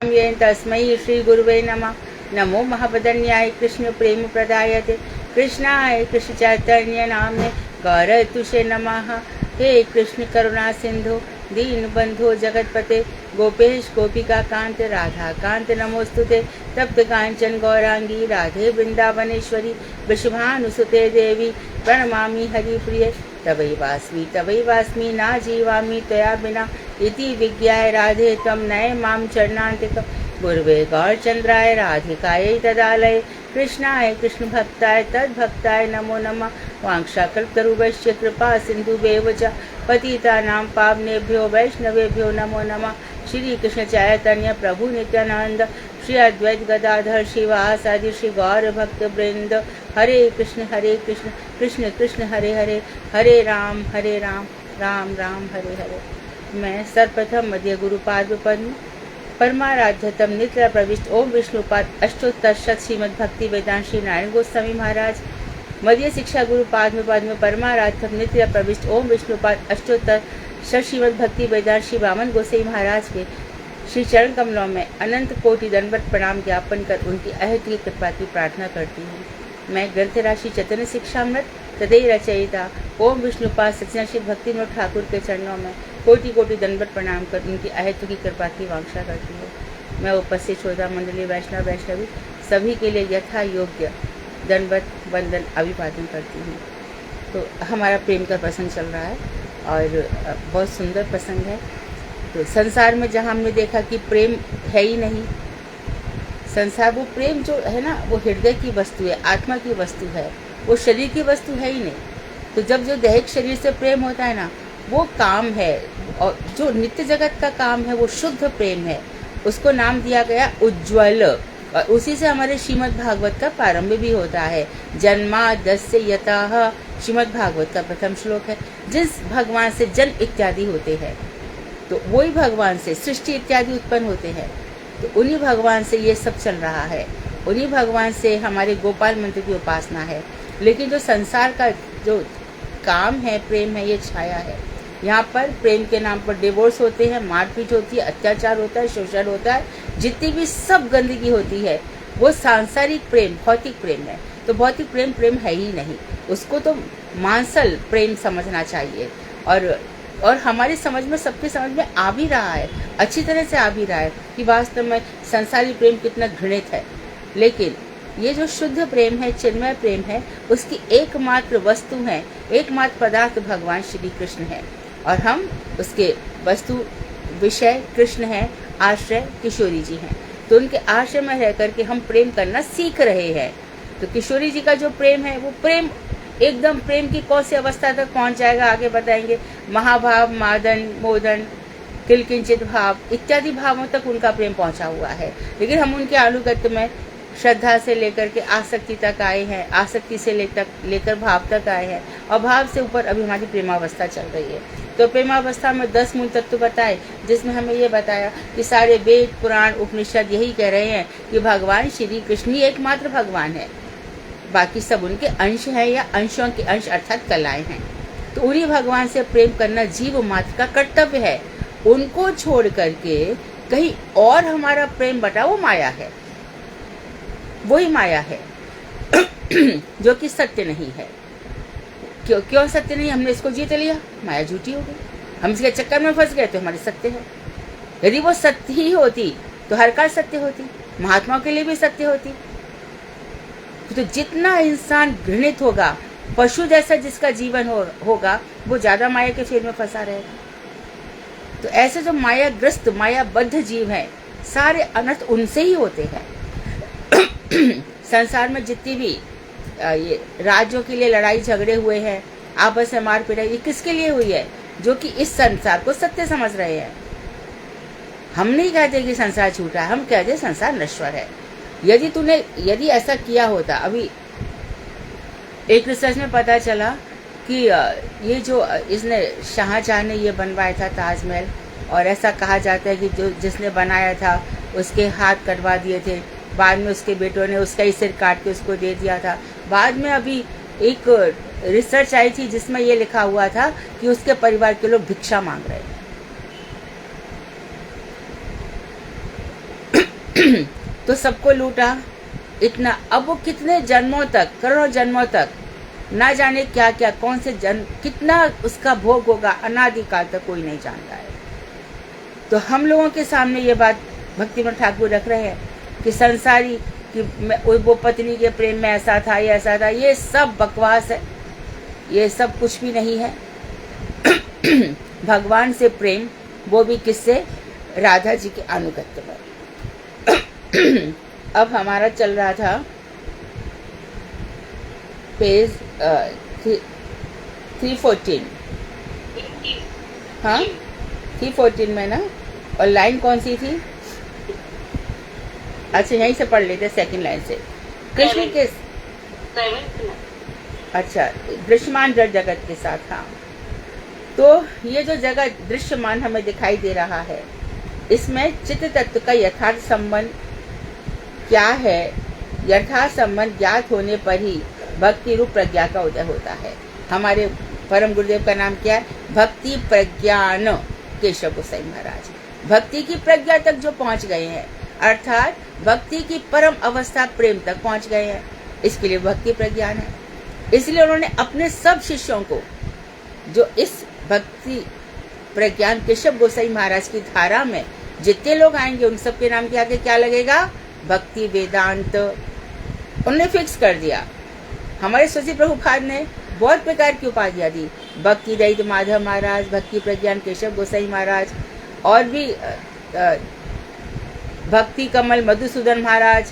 ये तस्मै श्री गुरुवे नमः। नमो महावदन्याय कृष्ण प्रेम प्रदायते कृष्णाय कृष्ण चैतन्य नामने गौरतुषे नमः। हे कृष्ण करुणा सिंधु दीन बंधु जगतपते गोपेश गोपिका कांत राधा कांत नमोस्तुते। तप्त कांचन गौरांगी राधे वृंदावनेश्वरी वृषभानुसुते देवी प्रणमामि हरिप्रिय। तवैवास्मि ना जीवामि त्वया विना इति विज्ञाय राधे त्वं नय मां चरणान्तिक। गुरुवे गौरचंद्राय राधिकायै तदालये कृष्णाय कृष्ण भक्ताय तद्भक्ताय नमो नमः। वांक्षाकल्पतरुभ्यश्च कृपा सिन्धुभ्येव च पतितानां पावनेभ्यो वैष्णवेभ्यो नमो नमः। श्री कृष्ण चैतन्य प्रभु नित्यानंद श्री अद्वैत गदाधर शिवासादि श्री गौर भक्त वृंद। हरे कृष्ण कृष्ण कृष्ण हरे हरे, हरे राम राम राम हरे हरे। मैं सर्वप्रथम मध्य गुरुपाद पद्म परमाराध्यतम नित्य प्रविष्ट ओम विष्णुपाद अष्टोत्तर शत श्रीमद् भक्ति वेदांत श्री नारायण गोस्वामी महाराज मध्य शिक्षा गुरुपाद पद्म परमाराध्यतम नित्य प्रविष्ट ओम विष्णुपाद अष्टोत्तर शत श्रीमद् भक्ति वेदांत श्री वामन गोसाई महाराज के श्री चरण कमलों में अनंत कोटि दंडवत प्रणाम ज्ञापन कर उनकी अहत की कृपा की प्रार्थना करती हूँ। मैं ग्रंथ राशि चैतन्य शिक्षामृत तदेव रचयिता ओम विष्णुपाद सच्चिदानंद श्री भक्तिविनोद ठाकुर के चरणों में कोटि कोटि दंडवत प्रणाम कर उनकी अहत की कृपा की वांछा करती हूँ। मैं उपस्थित श्रोता मंडली वैष्णवी सभी के लिए यथा योग्य दंडवत वंदन अभिवादन करती हूँ। तो हमारा प्रेम का प्रसंग चल रहा है और बहुत सुंदर प्रसंग है। तो संसार में जहाँ हमने देखा कि प्रेम है ही नहीं, संसार वो प्रेम जो है ना वो हृदय की वस्तु है, आत्मा की वस्तु है, वो शरीर की वस्तु है ही नहीं। तो जब जो दैहिक शरीर से प्रेम होता है ना वो काम है, और जो नित्य जगत का काम है वो शुद्ध प्रेम है। उसको नाम दिया गया उज्ज्वल, और उसी से हमारे श्रीमद् भागवत का प्रारंभ भी होता है। जन्माद्यस्य यतः श्रीमद् भागवत का प्रथम श्लोक है। जिस भगवान से जन्म इत्यादि होते हैं तो वही भगवान से सृष्टि इत्यादि उत्पन्न होते हैं। तो उन्हीं भगवान से ये सब चल रहा है, उन्हीं भगवान से हमारे गोपाल मंत्र की उपासना है। लेकिन जो संसार का जो काम है, प्रेम है, ये छाया है। यहाँ पर प्रेम के नाम पर डिवोर्स होते हैं, मारपीट होती है, अत्याचार होता है, शोषण होता है, जितनी भी सब गंदगी होती है वो सांसारिक प्रेम, भौतिक प्रेम है। तो भौतिक प्रेम प्रेम है ही नहीं, उसको तो मांसल प्रेम समझना चाहिए। और हमारी समझ में, सबके समझ में आ भी रहा है, अच्छी तरह से आ भी रहा है कि वास्तव में संसारी प्रेम कितना घृणित है। लेकिन ये जो शुद्ध प्रेम है, चिन्मय प्रेम है, उसकी एकमात्र वस्तु है, एकमात्र पदार्थ भगवान श्री कृष्ण है। और हम उसके वस्तु विषय कृष्ण है, आश्रय किशोरी जी हैं। तो उनके आश्रय में रह करके हम प्रेम करना सीख रहे हैं। तो किशोरी जी का जो प्रेम है वो प्रेम एकदम प्रेम की कौन सी अवस्था तक पहुंच जाएगा आगे बताएंगे। महाभाव, मादन, मोदन, किलकिंचित भाव इत्यादि भावों तक उनका प्रेम पहुंचा हुआ है। लेकिन हम उनके अनुगत्य में श्रद्धा से लेकर के आसक्ति तक आए हैं, आसक्ति से लेकर भाव तक आए हैं, और भाव से ऊपर अभी हमारी प्रेमावस्था चल रही है। तो प्रेमावस्था में 10 मूल तत्व बताए, जिसमें हमें ये बताया कि सारे वेद, पुराण, उपनिषद यही कह रहे हैं कि भगवान श्री कृष्ण ही एकमात्र भगवान है, बाकी सब उनके अंश हैं या अंशों के अंश अर्थात कलाएं हैं। तो उन्हीं भगवान से प्रेम करना जीव मात्र का कर्तव्य है। उनको छोड़ करके कहीं और हमारा प्रेम बटा वो माया है, वही माया है जो कि सत्य नहीं है। क्यों सत्य नहीं? हमने इसको जीत लिया, माया झूठी हो गई, हम इसके चक्कर में फंस गए तो हमारी सत्य है। यदि वो सत्य ही होती तो हर काल सत्य होती, महात्माओं के लिए भी सत्य होती। तो जितना इंसान घृणित होगा, पशु जैसा जिसका जीवन होगा, वो ज्यादा माया के फेर में फंसा रहेगा। तो ऐसे जो मायाग्रस्त, मायाबद्ध जीव हैं, सारे अनर्थ उनसे ही होते हैं। संसार में जितनी भी ये राज्यों के लिए लड़ाई झगड़े हुए हैं, आपस में मार पिटाई, ये किसके लिए हुई है? जो कि इस संसार को सत्य समझ रहे हैं। हम नहीं कहते कि संसार झूठा है, हम कहते संसार नश्वर है। यदि ऐसा किया होता, अभी एक रिसर्च में पता चला कि ये जो इसने शाहजहां ने ये बनवाया था ताजमहल, और ऐसा कहा जाता है कि जो जिसने बनाया था उसके हाथ कटवा दिए थे, बाद में उसके बेटों ने उसका ही सिर काट के उसको दे दिया था। बाद में अभी एक रिसर्च आई थी जिसमें ये लिखा हुआ था कि उसके परिवार के लोग भिक्षा मांग रहे हैं। तो सबको लूटा इतना। अब वो कितने जन्मों तक, करोड़ों जन्मों तक, ना जाने क्या क्या, कौन से जन्म, कितना उसका भोग होगा, अनादिकाल तक कोई नहीं जानता है। तो हम लोगों के सामने ये बात भक्तिविनोद ठाकुर रख रहे हैं कि संसारी कि वो पत्नी के प्रेम में ऐसा था, ये ऐसा था, ये सब बकवास है, ये सब कुछ भी नहीं है। भगवान से प्रेम, वो भी किससे? राधा जी के अनुगत्य में। अब हमारा चल रहा था पेज 314, हाँ 314 में ना, और लाइन कौन सी थी? अच्छा यहीं से पढ़ लेते, सेकंड लाइन से। कृष्ण के, अच्छा, दृश्यमान जड़ जगत के साथ, हाँ। तो ये जो जगत दृश्यमान हमें दिखाई दे रहा है, इसमें चित्त तत्व का यथार्थ संबंध क्या है? यथार्थ संबंध ज्ञात होने पर ही भक्ति रूप प्रज्ञा का उदय होता है। हमारे परम गुरुदेव का नाम क्या है? भक्ति प्रज्ञान केशव गोसाई महाराज। भक्ति की प्रज्ञा तक जो पहुंच गए हैं, अर्थात भक्ति की परम अवस्था प्रेम तक पहुंच गए हैं, इसके लिए भक्ति प्रज्ञान है। इसलिए उन्होंने अपने सब शिष्यों को, जो इस भक्ति प्रज्ञान केशव गोसाई महाराज की धारा में जितने लोग आएंगे, उन सबके नाम के आगे क्या लगेगा? भक्ति वेदांत। उन्होंने फिक्स कर दिया। हमारे शशि प्रभुपाद ने बहुत प्रकार की उपाधियां दी, भक्ति दैत माधव महाराज, भक्ति प्रज्ञान केशव गोसाई महाराज, और भी भक्ति कमल मधुसूदन महाराज।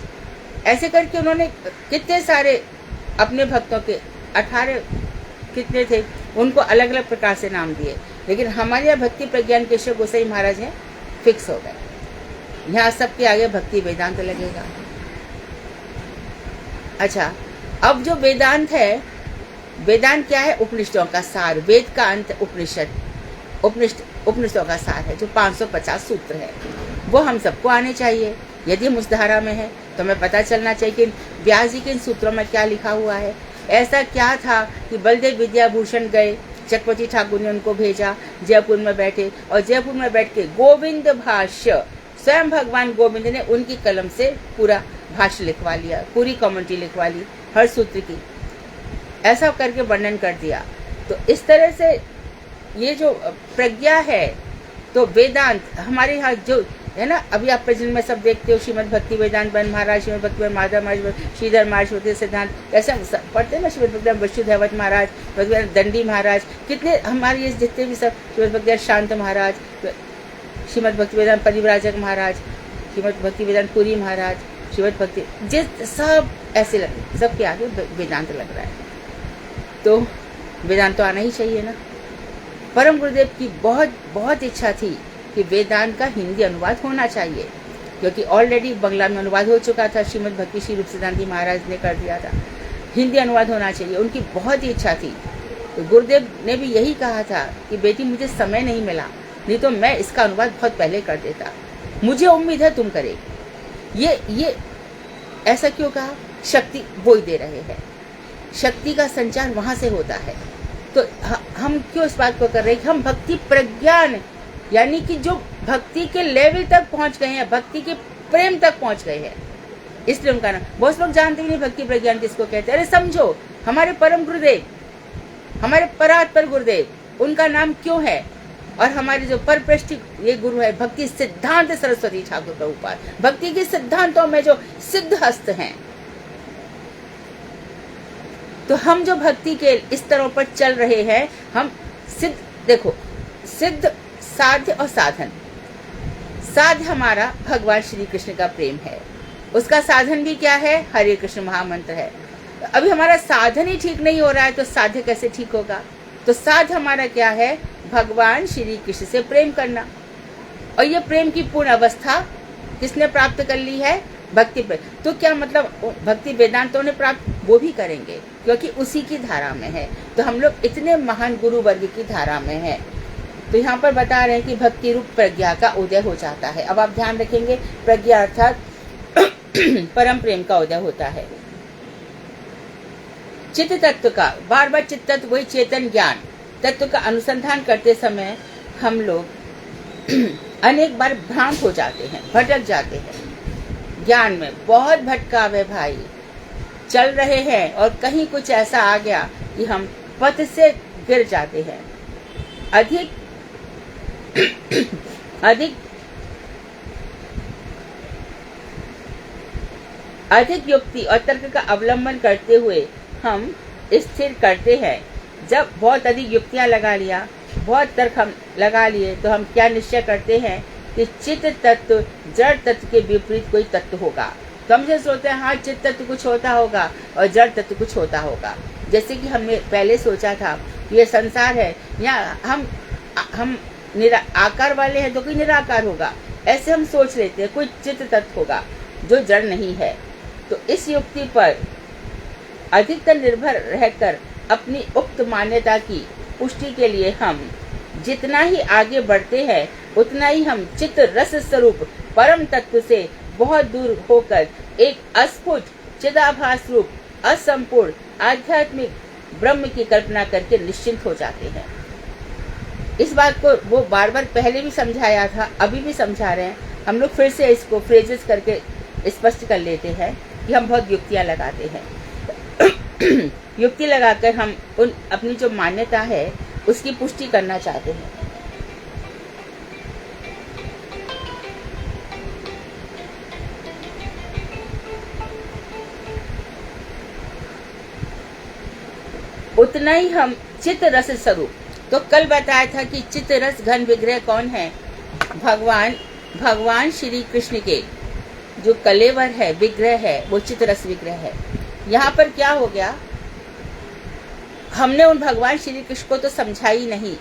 ऐसे करके उन्होंने कितने सारे अपने भक्तों के 18 कितने थे, उनको अलग अलग प्रकार से नाम दिए। लेकिन हमारे यहाँ भक्ति प्रज्ञान केशव गोसाई महाराज हैं, फिक्स हो गए। यहाँ सबके आगे भक्ति वेदांत लगेगा। अच्छा, अब जो वेदांत है, वेदांत क्या है? उपनिषदों का सार, वेद का अंत उपनिषद, उपनिषदों का सार है, जो 550 सूत्र है, वो हम सबको आने चाहिए। यदि हम उस धारा में है तो हमें पता चलना चाहिए कि व्यास जी के इन सूत्रों में क्या लिखा हुआ है। ऐसा क्या था कि बलदेव विद्याभूषण गए, चक्रवर्ती ठाकुर ने उनको भेजा, जयपुर में बैठे, और जयपुर में बैठ के गोविंद भाष्य, स्वयं भगवान गोविंद ने उनकी कलम से पूरा भाष्य लिखवा लिया, पूरी कमेंट्री लिखवा ली हर सूत्र की, ऐसा करके वर्णन कर दिया। तो इस तरह से ये जो प्रज्ञा है, तो वेदांत हमारे यहाँ जो है ना, अभी आप प्रेजेंट में सब देखते हो, श्रीमद भक्ति वेदांत बन महाराज, श्रीमद भक्ति माधव महाराज, श्रीधर महाराज सिद्धांत, ऐसे पढ़ते हैं ना, श्रीमद भक्ति वसुधैवत महाराज, भक्ति दंडी महाराज, कितने हमारे ये जितने भी सब, श्रीमद भक्ति शांत महाराज, श्रीमद भक्ति वेदांत परिव्राजक महाराज, श्रीमद भक्ति वेदांत पुरी महाराज, श्रीमद भक्ति, जिस सब ऐसे लगे, सबके आगे वेदांत लग रहा है। तो वेदांत तो आना ही चाहिए ना। परम गुरुदेव की बहुत बहुत इच्छा थी कि वेदांत का हिंदी अनुवाद होना चाहिए, क्योंकि ऑलरेडी बंगला में अनुवाद हो चुका था, श्रीमद भक्ति श्री रूप सिद्धांती महाराज ने कर दिया था। हिंदी अनुवाद होना चाहिए, उनकी बहुत ही इच्छा थी। तो गुरुदेव ने भी यही कहा था कि बेटी मुझे समय नहीं मिला, नहीं तो मैं इसका अनुवाद बहुत पहले कर देता, मुझे उम्मीद है तुम करेगी। ये ऐसा क्यों कहा? शक्ति वो ही दे रहे हैं, शक्ति का संचार वहां से होता है। तो हम क्यों इस बात को कर रहे हैं कि हम भक्ति प्रज्ञान, यानी कि जो भक्ति के लेवल तक पहुंच गए हैं, भक्ति के प्रेम तक पहुंच गए हैं, इसलिए उनका नाम। बहुत लोग जानते ही नहीं भक्ति प्रज्ञान किसको कहते हैं। अरे समझो, हमारे परम गुरुदेव, हमारे परात्पर गुरुदेव, उनका नाम क्यों है? और हमारे जो परप्रेष्ठी ये गुरु है भक्ति सिद्धांत सरस्वती ठाकुर प्रभुपाद, भक्ति के सिद्धांतों में जो सिद्ध हस्त हैं। तो हम जो भक्ति के स्तरों पर चल रहे हैं, हम सिद्ध, देखो सिद्ध, साध्य और साधन। साध्य हमारा भगवान श्री कृष्ण का प्रेम है, उसका साधन भी क्या है? हरे कृष्ण महामंत्र है। तो अभी हमारा साधन ही ठीक नहीं हो रहा है, तो साध्य कैसे ठीक होगा? तो साध्य हमारा क्या है? भगवान श्री कृष्ण से प्रेम करना। और ये प्रेम की पूर्ण अवस्था किसने प्राप्त कर ली है? भक्ति प्रेम। तो क्या मतलब भक्ति वेदांतों ने प्राप्त, वो भी करेंगे क्योंकि उसी की धारा में है। तो हम लोग इतने महान गुरु वर्ग की धारा में हैं। तो यहाँ पर बता रहे हैं कि भक्ति रूप प्रज्ञा का उदय हो जाता है। अब आप ध्यान रखेंगे, प्रज्ञा अर्थात परम प्रेम का उदय होता है। चित्त तत्व का, बार बार चित्त तत्व वही चेतन ज्ञान तत्व का अनुसंधान करते समय हम लोग अनेक बार भ्रांत हो जाते हैं, भटक जाते हैं। ज्ञान में बहुत भटकावे भाई, चल रहे हैं और कहीं कुछ ऐसा आ गया कि हम पथ से गिर जाते हैं। अधिक अधिक अधिक युक्ति और तर्क का अवलंबन करते हुए हम स्थिर करते हैं। जब बहुत अधिक युक्तियां लगा लिया, बहुत तर्क हम लगा लिए, तो हम क्या निश्चय करते हैं कि चित्त तत्व जड़ तत्व के विपरीत कोई तत्व होगा। तो हम जैसे सोचते हैं हाँ चित्त तत्व कुछ होता होगा और जड़ तत्व कुछ होता होगा। जैसे कि हमने पहले सोचा था कि ये संसार है, या हम आकार वाले हैं तो कोई निराकार होगा, ऐसे हम सोच लेते हैं कोई चित्त तत्व होगा जो जड़ नहीं है। तो इस युक्ति पर अधिकतर निर्भर रहकर अपनी उक्त मान्यता की पुष्टि के लिए हम जितना ही आगे बढ़ते हैं उतना ही हम चित्त रस स्वरूप परम तत्व से बहुत दूर होकर एक अस्फुट चिदाभास रूप असंपूर्ण आध्यात्मिक ब्रह्म की कल्पना करके निश्चिंत हो जाते हैं। इस बात को वो बार बार पहले भी समझाया था, अभी भी समझा रहे हैं। हम लोग फिर से इसको फ्रेजेस करके स्पष्ट कर लेते हैं कि हम बहुत युक्तियां लगाते हैं। युक्ति लगाकर हम उन अपनी जो मान्यता है उसकी पुष्टि करना चाहते हैं। उतना ही हम चित्त रस स्वरूप, तो कल बताया था कि चित्त रस घन विग्रह कौन है? भगवान श्री कृष्ण के जो कलेवर है, विग्रह है, वो चित्त रस विग्रह है। यहाँ पर क्या हो गया, हमने उन भगवान श्री कृष्ण को तो समझा ही नहीं,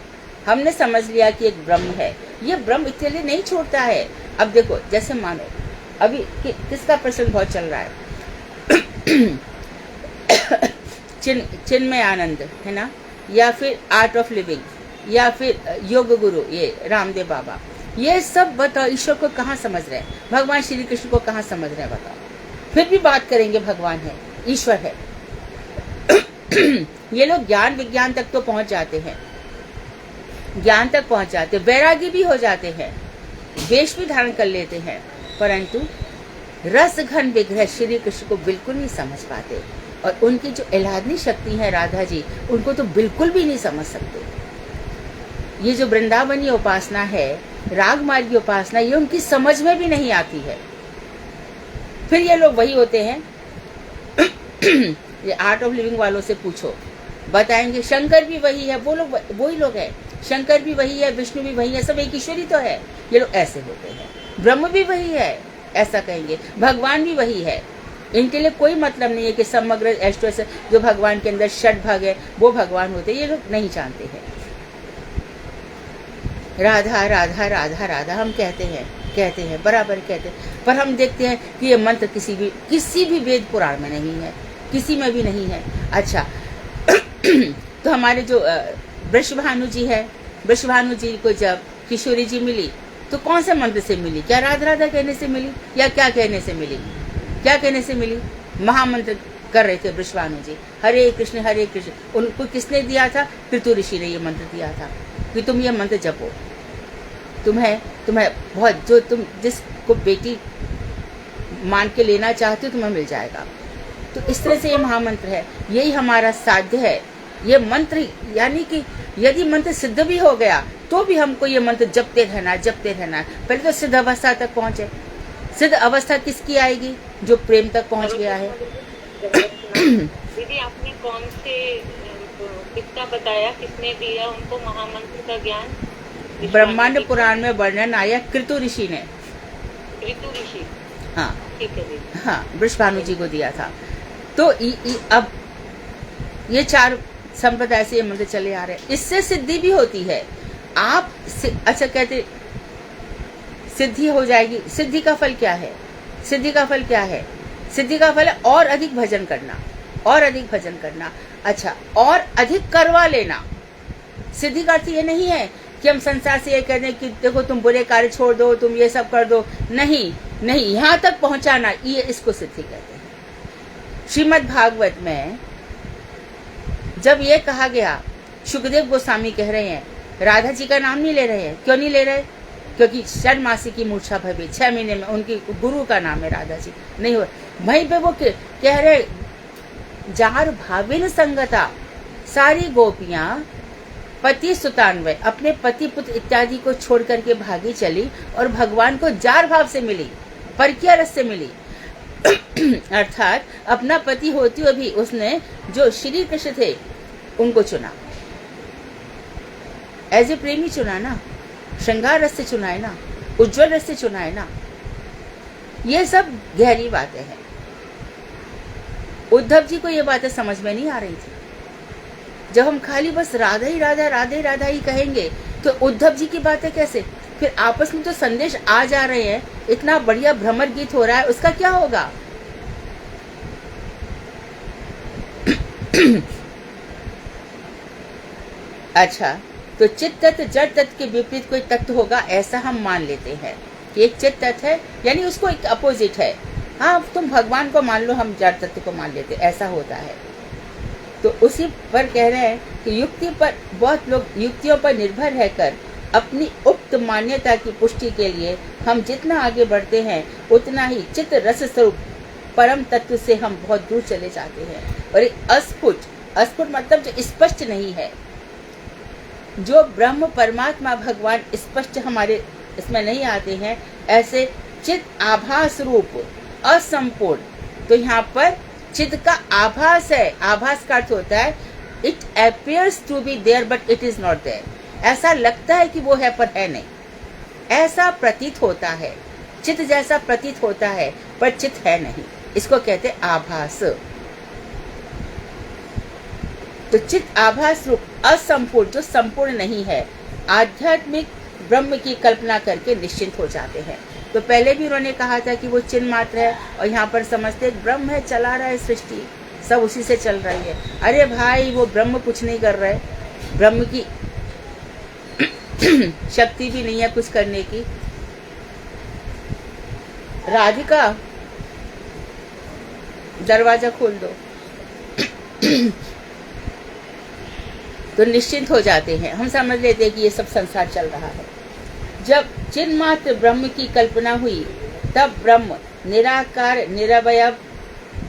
हमने समझ लिया कि एक ब्रह्म है। ये ब्रह्म इसके लिए नहीं छोड़ता है। अब देखो, जैसे मानो अभी किसका प्रश्न बहुत चल रहा है चिन्मय आनंद है ना, या फिर आर्ट ऑफ लिविंग, या फिर योग गुरु ये रामदेव बाबा, ये सब बताओ ईश्वर को कहाँ समझ रहे हैं, भगवान श्री कृष्ण को कहाँ समझ रहे हैं बताओ। फिर भी बात करेंगे भगवान है, ईश्वर है। ये लोग ज्ञान विज्ञान तक तो पहुंच जाते हैं, ज्ञान तक पहुंच जाते, वैरागी भी हो जाते हैं, वेश भी धारण कर लेते हैं, परंतु रस घन विग्रह श्री कृष्ण को बिल्कुल नहीं समझ पाते। और उनकी जो इलादनी शक्ति है राधा जी, उनको तो बिल्कुल भी नहीं समझ सकते। ये जो वृंदावनी उपासना है, राग मार्गी उपासना, ये उनकी समझ में भी नहीं आती है। फिर ये लोग वही होते हैं ये आर्ट ऑफ लिविंग वालों से पूछो, बताएंगे शंकर भी वही है, वो लोग वही लोग हैं, शंकर भी वही है, विष्णु भी वही है, सब एक ईश्वरी तो है। ये लोग ऐसे होते हैं, ब्रह्म भी वही है ऐसा कहेंगे, भगवान भी वही है। इनके लिए कोई मतलब नहीं है कि समग्र ऐश्वर्य जो भगवान के अंदर षट भाग है वो भगवान होते, ये लोग नहीं जानते हैं। राधा राधा राधा राधा हम कहते हैं बराबर कहते हैं, पर हम देखते हैं कि ये मंत्र किसी भी वेद पुराण में नहीं है, किसी में भी नहीं है। अच्छा तो हमारे जो वृषभानु जी है, वृषभानु जी को जब किशोरी जी मिली तो कौन से मंत्र से मिली? क्या राधा राधा कहने से मिली या क्या कहने से मिली? क्या कहने से मिली? महामंत्र कर रहे थे वृषभानु जी, हरे कृष्ण हरे कृष्ण। उनको किसने दिया था? कृतु ऋषि ने ये मंत्र दिया था कि तुम ये मंत्र जपो, तुम्हें बहुत, जो तुम जिसको बेटी मान के लेना चाहते हो तुम्हें मिल जाएगा। तो इस तरह से ये महामंत्र है, यही हमारा साध्य है। ये मंत्र यानी कि यदि मंत्र सिद्ध भी हो गया तो भी हमको ये मंत्र जपते रहना है। पहले तो सिद्ध अवस्था तक पहुंचे। सिद्ध अवस्था किसकी आएगी? जो प्रेम तक पहुंच गया है। दीदी आपने कौन से किसका बताया, किसने दिया उनको महामंत्र का ज्ञान? ब्रह्मांड पुराण में वर्णन आया, कृतु ऋषि ने। कृतु ऋषि, हाँ ठीक है दीदी, हाँ, वृषभानु जी को दिया था। तो अब ये चार संप्रदाय से ये मंत्र चले आ रहे हैं। इससे सिद्धि भी होती है। आप अच्छा कहते सिद्धि हो जाएगी। सिद्धि का फल क्या है? सिद्धि का फल क्या है? सिद्धि का फल है और अधिक भजन करना, और अधिक भजन करना। अच्छा, और अधिक करवा लेना। सिद्धि का अर्थ ये नहीं है कि हम संसार से ये कह दें कि देखो तुम बुरे कार्य छोड़ दो, तुम ये सब कर दो। नहीं, यहाँ तक पहुंचाना, ये इसको सिद्धि कहते हैं। श्रीमद् भागवत में जब ये कहा गया, सुखदेव गोस्वामी कह रहे हैं, राधा जी का नाम नहीं ले रहे हैं। क्यों नहीं ले रहे? क्योंकि षण्मासी की मूर्छा भवी, 6 महीने में उनकी गुरु का नाम है राधा जी, नहीं हो। वहीं पे वो कह रहे जार भाविन संगता, सारी गोपियां पति सुतान्वय, अपने पति पुत्र इत्यादि को छोड़ करके भागी चली और भगवान को जार भाव से मिली, परकिया रस से मिली। अर्थात अपना पति होते हुए भी उसने जो श्री कृष्ण थे उनको चुना, एज ए प्रेमी चुना ना, श्रृंगार रस से चुना है ना, उज्जवल रस से चुना है ना। ये सब गहरी बातें हैं। उद्धव जी को ये बातें समझ में नहीं आ रही थी। जब हम खाली बस राधा ही राधा, राधा ही राधा ही कहेंगे तो उद्धव जी की बातें कैसे? फिर आपस में तो संदेश आ जा रहे हैं, इतना बढ़िया भ्रमर गीत हो रहा है, उसका क्या होगा? अच्छा, तो चित्त तत्व जड़ तत्व के विपरीत कोई तत्व होगा ऐसा हम मान लेते हैं कि एक चित्त तत्व है, यानी उसको एक अपोजिट है। हाँ, तुम भगवान को मान लो, हम जड़ तत्व को मान लेते, ऐसा होता है। तो उसी पर कह रहे हैं कि युक्ति पर बहुत लोग युक्तियों पर निर्भर रहकर अपनी उक्त मान्यता की पुष्टि के लिए हम जितना आगे बढ़ते हैं उतना ही चित्त रस स्वरूप परम तत्व से हम बहुत दूर चले जाते हैं। और एक अस्फुट, अस्फुट मतलब जो स्पष्ट नहीं है, जो ब्रह्म परमात्मा भगवान स्पष्ट हमारे इसमें नहीं आते हैं, ऐसे चित्त आभास रूप असंपूर्ण। तो यहाँ पर चित्त का आभास है, आभास का अर्थ होता है it appears to be there but it is not there. ऐसा लगता है कि वो है पर है नहीं, ऐसा प्रतीत होता है, चित्त जैसा प्रतीत होता है पर चित्त है नहीं, इसको कहते हैं आभास। तो चित्त आभास रूप असंपूर्ण, जो संपूर्ण नहीं है, आध्यात्मिक ब्रह्म की कल्पना करके निश्चिंत हो जाते हैं। तो पहले भी उन्होंने कहा था कि वो चिन्ह मात्र है, और यहाँ पर समझते ब्रह्म है, चला रहा है सृष्टि, सब उसी से चल रही है। अरे भाई, वो ब्रह्म कुछ नहीं कर रहे, ब्रह्म की शक्ति भी नहीं है कुछ करने की। राधिका, दरवाजा खोल दो। तो निश्चिंत हो जाते हैं, हम समझ लेते हैं कि ये सब संसार चल रहा है। जब चिन्ह मात्र ब्रह्म की कल्पना हुई तब ब्रह्म निराकार, निरवयव,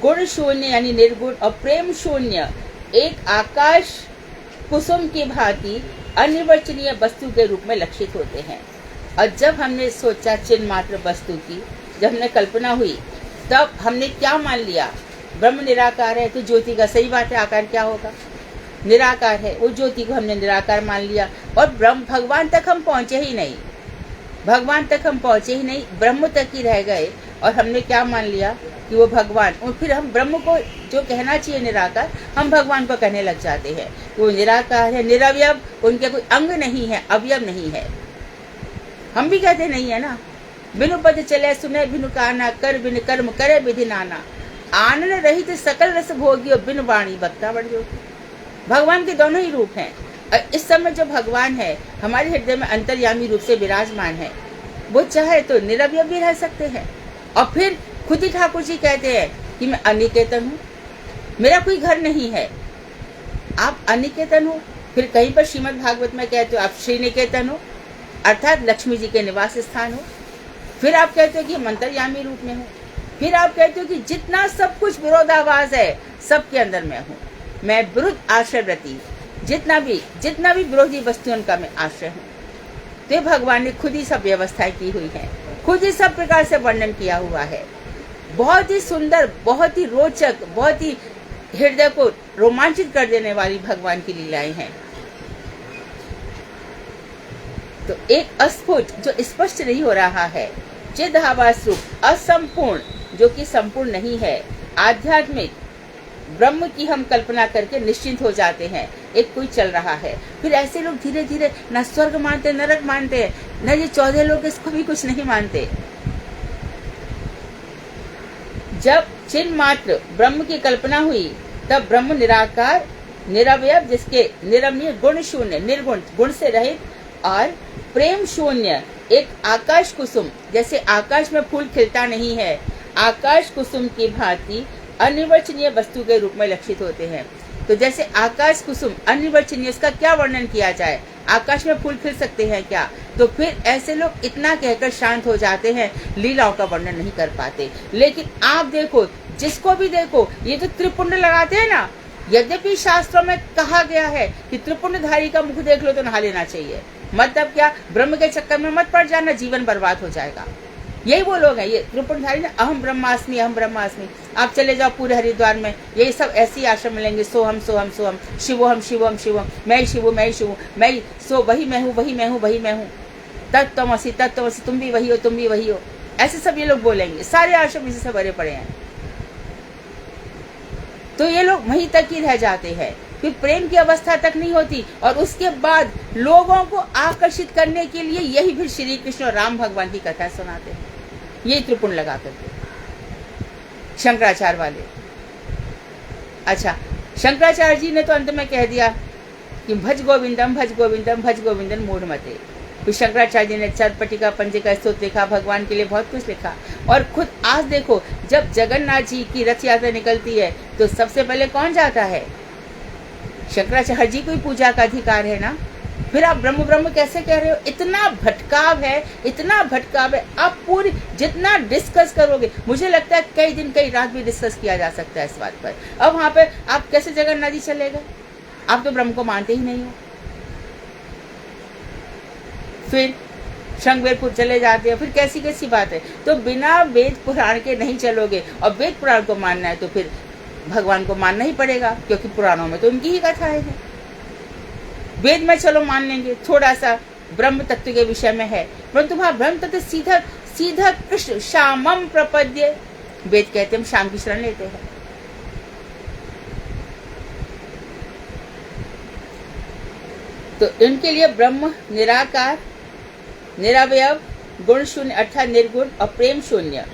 गुण शून्य यानी निर्गुण और प्रेम शून्य एक आकाश कुसुम की भांति अनिर्वचनीय वस्तु के रूप में लक्षित होते हैं। और जब हमने सोचा चिन्ह मात्र वस्तु की, जब हमने कल्पना हुई, तब हमने क्या मान लिया? ब्रह्म निराकार है, तो ज्योति का, सही बात है, आकार क्या होगा? निराकार है, वो ज्योति को हमने निराकार मान लिया। और ब्रह्म, भगवान तक हम पहुंचे ही नहीं, भगवान तक हम पहुंचे ही नहीं, ब्रह्म तक ही रह गए। और हमने क्या मान लिया कि वो भगवान, और फिर हम ब्रह्म को जो कहना चाहिए निराकार, हम भगवान को कहने लग जाते हैं। वो निराकार है, निरवयव, उनके कोई अंग नहीं है, अवयव नहीं है। हम भी कहते नहीं है ना, बिनु पद चले सुने बिनु काना, कर बिन कर्म करे विधि नाना, आनन रहित सकल रस भोगी और बिन वाणी बक्ता बढ़ जोगी। भगवान के दोनों ही रूप हैं। और इस समय जो भगवान है हमारे हृदय में अंतर्यामी रूप से विराजमान है, वो चाहे तो निरवयव भी रह सकते हैं। और फिर खुद ही ठाकुर जी कहते हैं कि मैं अनिकेतन हूँ, मेरा कोई घर नहीं है, आप अनिकेतन हो। फिर कहीं पर श्रीमद् भागवत में कहते हो आप श्री निकेतन हो, अर्थात लक्ष्मी जी के निवास स्थान हो। फिर आप कहते हो कि हम अंतर्यामी रूप में हो। फिर आप कहते हो कि जितना सब कुछ विरोधाभास है सबके अंदर मैं हूँ, मैं विरुद्ध आश्रयव्रती, जितना भी विरोधी वस्तुओं का मैं आश्रय हूँ। तो भगवान ने खुद ही सब व्यवस्थाएं की हुई है, खुद ही सब प्रकार से वर्णन किया हुआ है। बहुत ही सुंदर, बहुत ही रोचक, बहुत ही हृदय को रोमांचित कर देने वाली भगवान की लीलाएं हैं। तो एक अस्फुट जो स्पष्ट नहीं हो रहा है, चिदाभास रूप असंपूर्ण जो कि संपूर्ण नहीं है, आध्यात्मिक ब्रह्म की हम कल्पना करके निश्चिंत हो जाते हैं। एक कोई चल रहा है, फिर ऐसे लोग धीरे धीरे न स्वर्ग मानते, नरक मानते, न ये 14 लोग इसको भी कुछ नहीं मानते। जब चिन्ह मात्र ब्रह्म की कल्पना हुई तब ब्रह्म निराकार, निरवयव, जिसके निरवनीय, गुण शून्य, निर्गुण, गुण से रहित, और प्रेम शून्य, एक आकाश कुसुम, जैसे आकाश में फूल खिलता नहीं है, आकाश कुसुम की भांति अनिर्वचनीय वस्तु के रूप में लक्षित होते हैं। तो जैसे आकाश कुसुम अनिर्वचनीय, इसका क्या वर्णन किया जाए? आकाश में फूल खिल सकते हैं क्या? तो फिर ऐसे लोग इतना कहकर शांत हो जाते हैं, लीलाओं का वर्णन नहीं कर पाते। लेकिन आप देखो, जिसको भी देखो, ये तो त्रिपुंड लगाते हैं ना। यद्यपि शास्त्रों में कहा गया है कि त्रिपुंडधारी का मुख देख लो तो नहा लेना चाहिए, मतलब क्या, ब्रह्म के चक्कर में मत पड़ जाना, जीवन बर्बाद हो जाएगा। यही वो लोग हैं, ये त्रिपुंडधारी ना, अहम ब्रह्मास्मि अहम ब्रह्मास्मि। आप चले जाओ पूरे हरिद्वार में, यही सब ऐसे ही आश्रम मिलेंगे, सोहम सोहम सोहम, शिवोहम शिवोहम शिवोहम, मैं शिव मैं शिव मैं, सो वही मैं हूँ वही मैं हूँ वही मैं हूँ, तत्त्वमसि तत्त्वमसि, तुम भी वही हो तुम भी वही हो, ऐसे सब ये लोग बोलेंगे। सारे आश्रम इसी से भरे पड़े हैं। तो ये लोग वहीं तक ही रह जाते हैं, फिर प्रेम की अवस्था तक नहीं होती, और उसके बाद लोगों को आकर्षित करने के लिए यही फिर श्री कृष्ण और राम भगवान की कथा सुनाते हैं, यही त्रिपुंड लगा करके शंकराचार्य वाले। अच्छा, शंकराचार्य जी ने तो अंत में कह दिया कि भज गोविंदम भज गोविंदम भज गोविंदम मूढ़ मते। फिर शंकराचार्य जी ने चरपटिका पंजिका स्तोत्र लिखा, भगवान के लिए बहुत कुछ लिखा। और खुद आज देखो, जब जगन्नाथ जी की रथ यात्रा निकलती है तो सबसे पहले कौन जाता है? शंकराचार्य जी को ही पूजा का अधिकार है ना। फिर आप ब्रह्म ब्रह्म कैसे कह रहे हो? इतना भटकाव है, इतना भटकाव है। आप पूरी जितना डिस्कस करोगे, मुझे लगता है कई दिन कई रात भी डिस्कस किया जा सकता है इस बात पर। अब वहां पे आप कैसे जगन्नाथ जी चले गए? आप तो ब्रह्म को मानते ही नहीं हो। फिर शृंगवेरपुर चले जाते हैं, फिर कैसी कैसी बात है। तो बिना वेद पुराण के नहीं चलोगे, और वेद पुराण को मानना है तो फिर भगवान को मानना ही पड़ेगा, क्योंकि पुराणों में तो उनकी ही कथाएं हैं। वेद में चलो मान लेंगे, थोड़ा सा ब्रह्म तत्व के विषय में है, परंतु वहां ब्रह्म तत्व सीधा सीधा कृष्ण श्यामम प्रपद्य, वेद कहते हम श्याम की शरण लेते हैं। तो इनके लिए ब्रह्म निराकार, निरवयव, गुण शून्य अर्थात निर्गुण और प्रेम शून्य,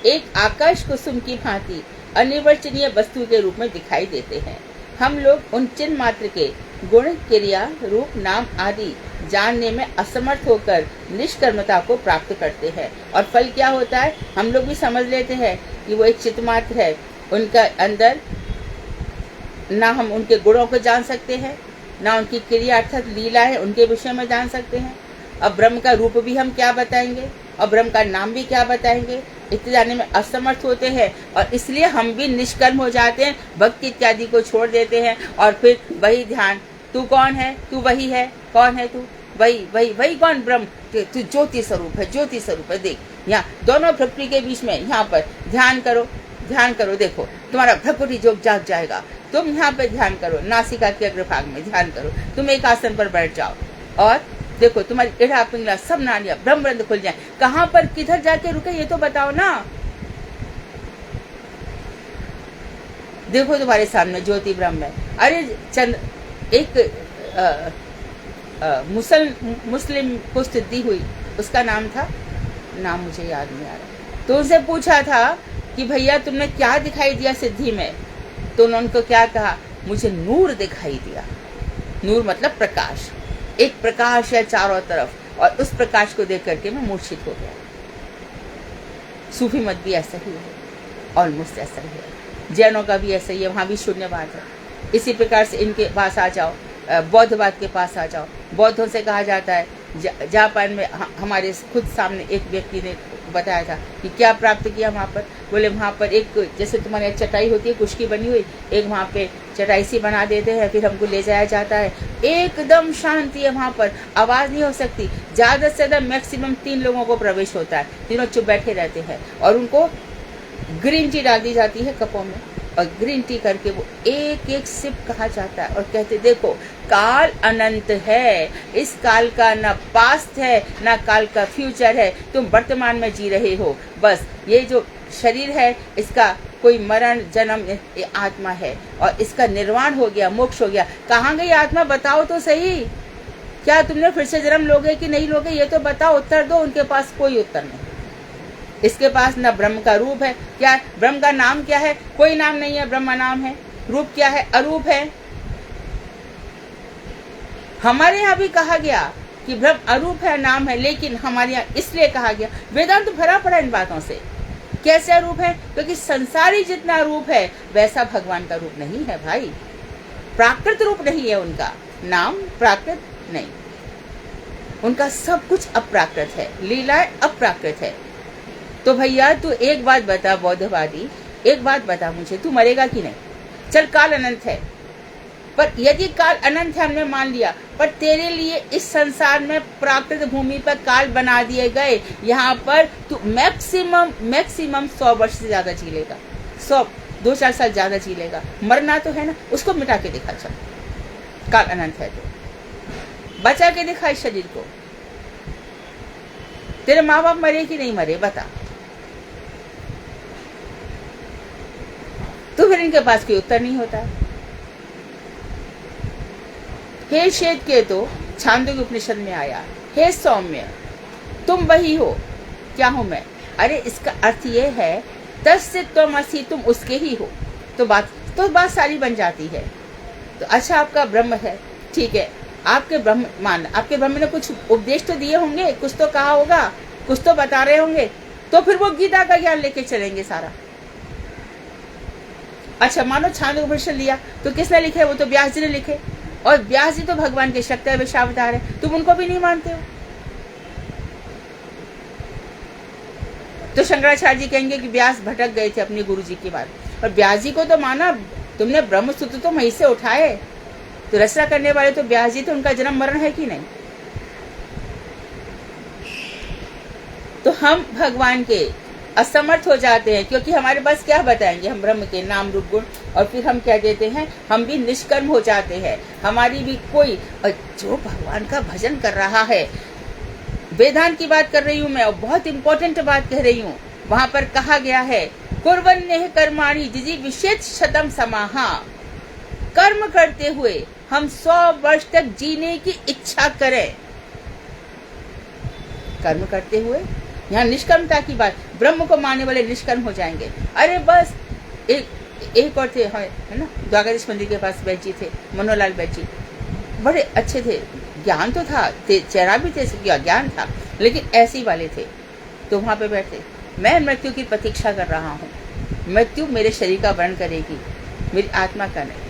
एक आकाश कुसुम की भांति अनिर्वचनीय वस्तु के रूप में दिखाई देते हैं। हम लोग उन चिन्ह मात्र के गुण, क्रिया, रूप, नाम आदि जानने में असमर्थ होकर निष्कर्मता को प्राप्त करते हैं, और फल क्या होता है हम लोग भी समझ लेते हैं कि वो एक चित्त मात्र है। उनका अंदर ना हम उनके गुणों को जान सकते हैं, ना उनकी क्रिया अर्थात लीला है उनके विषय में जान सकते हैं। अब ब्रह्म का रूप भी हम क्या बताएंगे, और ब्रह्म का नाम भी क्या बताएंगे, इतने जाने में असमर्थ होते हैं, और इसलिए हम भी निष्कर्म हो जाते हैं, भक्ति इत्यादि को छोड़ देते हैं, और फिर वही ध्यान, तू कौन है, तू वही है, कौन है तू, वही वही वही कौन, ब्रह्म, तू ज्योति स्वरूप है, ज्योति स्वरूप है। देख यहाँ दोनों भ्रकुटी के बीच में, यहाँ पर ध्यान करो, ध्यान करो, देखो तुम्हारा भ्रकुटी जो जाग जाएगा। तुम यहाँ पे ध्यान करो, नासिका के अग्रभाग में ध्यान करो, तुम एक आसन पर बैठ जाओ, और देखो तुम्हारी इड़ा पिंगला सब नाड़ियां ब्रह्मरंध्र खुल जाए। कहाँ पर किधर जाके रुके ये तो बताओ ना। देखो तुम्हारे सामने ज्योति ब्रह्म है। अरे चंद एक मुस्लिम को सिद्धि हुई, उसका नाम था, नाम मुझे याद नहीं आ रहा, तो उनसे पूछा था कि भैया तुमने क्या दिखाई दिया सिद्धि में? तो उन्होंने उनको क्या कहा, मुझे नूर दिखाई दिया। नूर मतलब प्रकाश, एक प्रकाश है चारों तरफ, और उस प्रकाश को देख करके मैं मूर्छित हो गया। सूफी मत भी ऐसा ही है, ऑलमोस्ट ऐसा ही है, जैनों का भी ऐसा ही है, वहाँ भी शून्यवाद है। इसी प्रकार से इनके पास आ जाओ, बौद्धवाद के पास आ जाओ। बौद्धों से कहा जाता है, जापान में हमारे खुद सामने एक व्यक्ति ने बताया था कि क्या प्राप्त किया वहाँ पर। बोले वहाँ पर एक, जैसे तुम्हारी चटाई होती है कुश की बनी हुई, एक वहाँ पे चटाई सी बना देते हैं, फिर हमको ले जाया जाता है, एकदम शांति है वहाँ पर, आवाज़ नहीं हो सकती, ज़्यादा से ज़्यादा मैक्सिमम 3 लोगों को प्रवेश होता है, तीनों चुप बैठे रहते हैं, और उनको ग्रीन टी डाल दी जाती है कपों में, और ग्रीन टी करके वो एक एक सिप कहा जाता है, और कहते देखो काल अनंत है, इस काल का न पास्ट है न काल का फ्यूचर है, तुम वर्तमान में जी रहे हो, बस ये जो शरीर है इसका कोई मरण जन्म, ये आत्मा है, और इसका निर्वाण हो गया, मोक्ष हो गया। कहाँ गई आत्मा बताओ तो सही, क्या तुमने फिर से जन्म लोगे कि नहीं लोगे, ये तो बताओ, उत्तर दो। उनके पास कोई उत्तर नहीं, इसके पास न ब्रह्म का रूप है, क्या ब्रह्म का नाम क्या है, कोई नाम नहीं है, ब्रह्म नाम है। रूप क्या है, अरूप है। हमारे यहाँ भी कहा गया कि ब्रह्म अरूप है, नाम है, लेकिन हमारे यहाँ इसलिए कहा गया, वेदांत तो भरा पड़ा इन बातों से। कैसे रूप है, क्योंकि संसारी जितना रूप है वैसा भगवान का रूप नहीं है भाई, प्राकृत रूप नहीं है उनका नाम, प्राकृत नहीं। उनका सब कुछ अप्राकृत है, लीलाएं अप्राकृत है। तो भैया तू एक बात बता बौद्धवादी, एक बात बता मुझे, तू मरेगा कि नहीं? चल काल अनंत है, पर यदि काल अनंत है हमने मान लिया, पर तेरे लिए इस संसार में प्राकृत भूमि पर काल बना दिए गए, यहाँ पर तू मैक्सिमम 100 वर्ष से ज्यादा जी लेगा, 2-4 साल ज्यादा जी लेगा, मरना तो है ना, उसको मिटा के दिखा। चल काल अनंत है तो बचा के दिखा इस शरीर को। तेरे माँ बाप मरे कि नहीं मरे बता, तो फिर इनके पास कोई उत्तर नहीं होता। हे श्वेत के तो छांदोग्य उपनिषद में आया, हे सौम्य तुम वही हो, क्या हूं मैं? अरे इसका अर्थ ये है तस्य त्वमसि, तुम उसके ही हो, तो बात सारी बन जाती है। तो अच्छा आपका ब्रह्म है, ठीक है, आपके ब्रह्म ने कुछ उपदेश तो दिए होंगे, कुछ तो कहा होगा, कुछ तो बता रहे होंगे, तो फिर वो गीता का ज्ञान लेके चलेंगे सारा। अच्छा मानो छांदोग्य उपनिषद लिया तो किसने लिखे? वो तो व्यास जी ने लिखे, और व्यास जी तो भगवान के शक्ति विशावतार है, तुम उनको भी नहीं मानते हो। तो शंकराचार्य जी कहेंगे कि व्यास भटक गए थे अपने गुरु जी की बात, और व्यास जी को तो माना तुमने, ब्रह्म सूत्र तो वहीं से उठाए, तो रचना करने वाले तो व्यास जी, तो उनका जन्म मरण है कि नहीं? तो हम भगवान के असमर्थ हो जाते हैं, क्योंकि हमारे पास क्या बताएंगे हम ब्रह्म के नाम रूप गुण, और फिर हम क्या देते हैं, हम भी निष्कर्म हो जाते हैं, हमारी भी कोई। और जो भगवान का भजन कर रहा है, वेदांत की बात कर रही हूँ मैं, और बहुत इंपॉर्टेंट बात कह रही हूँ, वहां पर कहा गया है कुर्वन्नेह कर्माणि जिजी विशेष शतम समाहा, कर्म करते हुए हम 100 वर्ष तक जीने की इच्छा करें। कर्म करते हुए, यहाँ निष्कर्मता की बात, ब्रह्म को मानने वाले निष्कर्म हो जाएंगे। अरे बस एक और थे, है ना, द्वारकाधीश मंदिर के पास बैठ जी थे, मनोहरलाल बैठ जी, बड़े अच्छे थे, ज्ञान तो था, चेहरा भी थे, ज्ञान था, लेकिन ऐसे वाले थे। तो वहां पे बैठे, मैं मृत्यु की प्रतीक्षा कर रहा हूँ, मृत्यु मेरे शरीर का वर्ण करेगी, मेरी आत्मा का नहीं।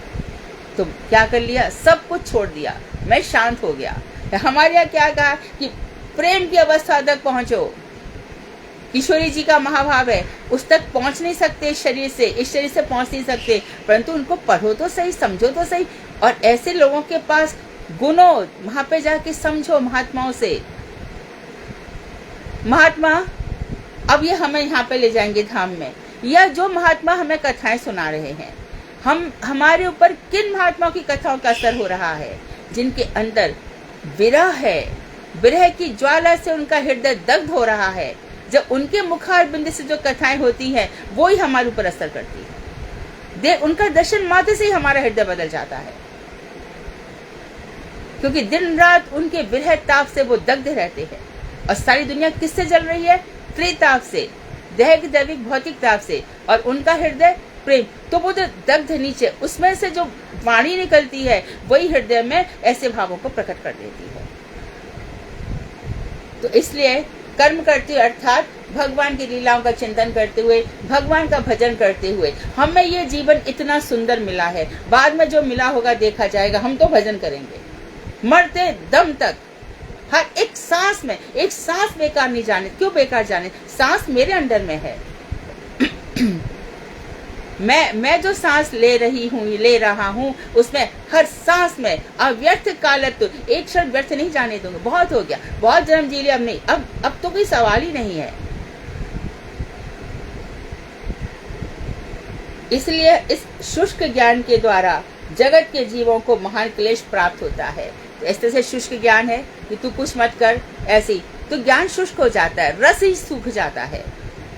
तो क्या कर लिया, सब कुछ छोड़ दिया, मैं शांत हो गया। हमारे यहाँ क्या कहा कि प्रेम की अवस्था तक पहुंचो, किशोरी जी का महाभाव है, उस तक पहुंच नहीं सकते इस शरीर से पहुंच नहीं सकते, परंतु उनको पढ़ो तो सही, समझो तो सही, और ऐसे लोगों के पास गुनो, वहां पे जाके समझो महात्माओं से। महात्मा अब ये हमें यहाँ पे ले जाएंगे धाम में, या जो महात्मा हमें कथाएं सुना रहे हैं, हमारे ऊपर किन महात्माओं की कथाओं का असर हो रहा है, जिनके अंदर विरह है, विरह की ज्वाला से उनका हृदय दग्ध हो रहा है, जब उनके मुखारबिंद से जो कथाएं होती हैं वो ही हमारे ऊपर असर करती है। उनका दर्शन मात्र से ही हमारा हृदय बदल जाता है, क्योंकि दिन रात उनके विरह ताप से वो दग्ध रहते हैं। और सारी दुनिया किससे जल रही है? त्रिताप से, दैहिक दैविक भौतिक ताप से, और उनका हृदय प्रेम, तो वो जो दग्ध नीचे, उसमें से जो वाणी निकलती है वही हृदय में ऐसे भावों को प्रकट कर देती है। तो इसलिए कर्म करते हुए, अर्थात भगवान की लीलाओं का चिंतन करते हुए, भगवान का भजन करते हुए, हमें ये जीवन इतना सुंदर मिला है, बाद में जो मिला होगा देखा जाएगा। हम तो भजन करेंगे मरते दम तक, हर एक सांस में, एक सांस बेकार नहीं जाने। क्यों बेकार जाने? सांस मेरे अंडर में है। मैं जो सांस ले रहा हूँ, उसमें हर सांस में अव्यर्थ कालत्व, एक क्षण व्यर्थ नहीं जाने दूंगा। बहुत हो गया, बहुत जन्म जी लिया, अब नहीं, अब तो कोई सवाल ही नहीं है। इसलिए इस शुष्क ज्ञान के द्वारा जगत के जीवों को महान क्लेश प्राप्त होता है। तो इस तरह से शुष्क ज्ञान है कि तू कुछ मत कर, ऐसी तो ज्ञान शुष्क हो जाता है, रस ही सूख जाता है।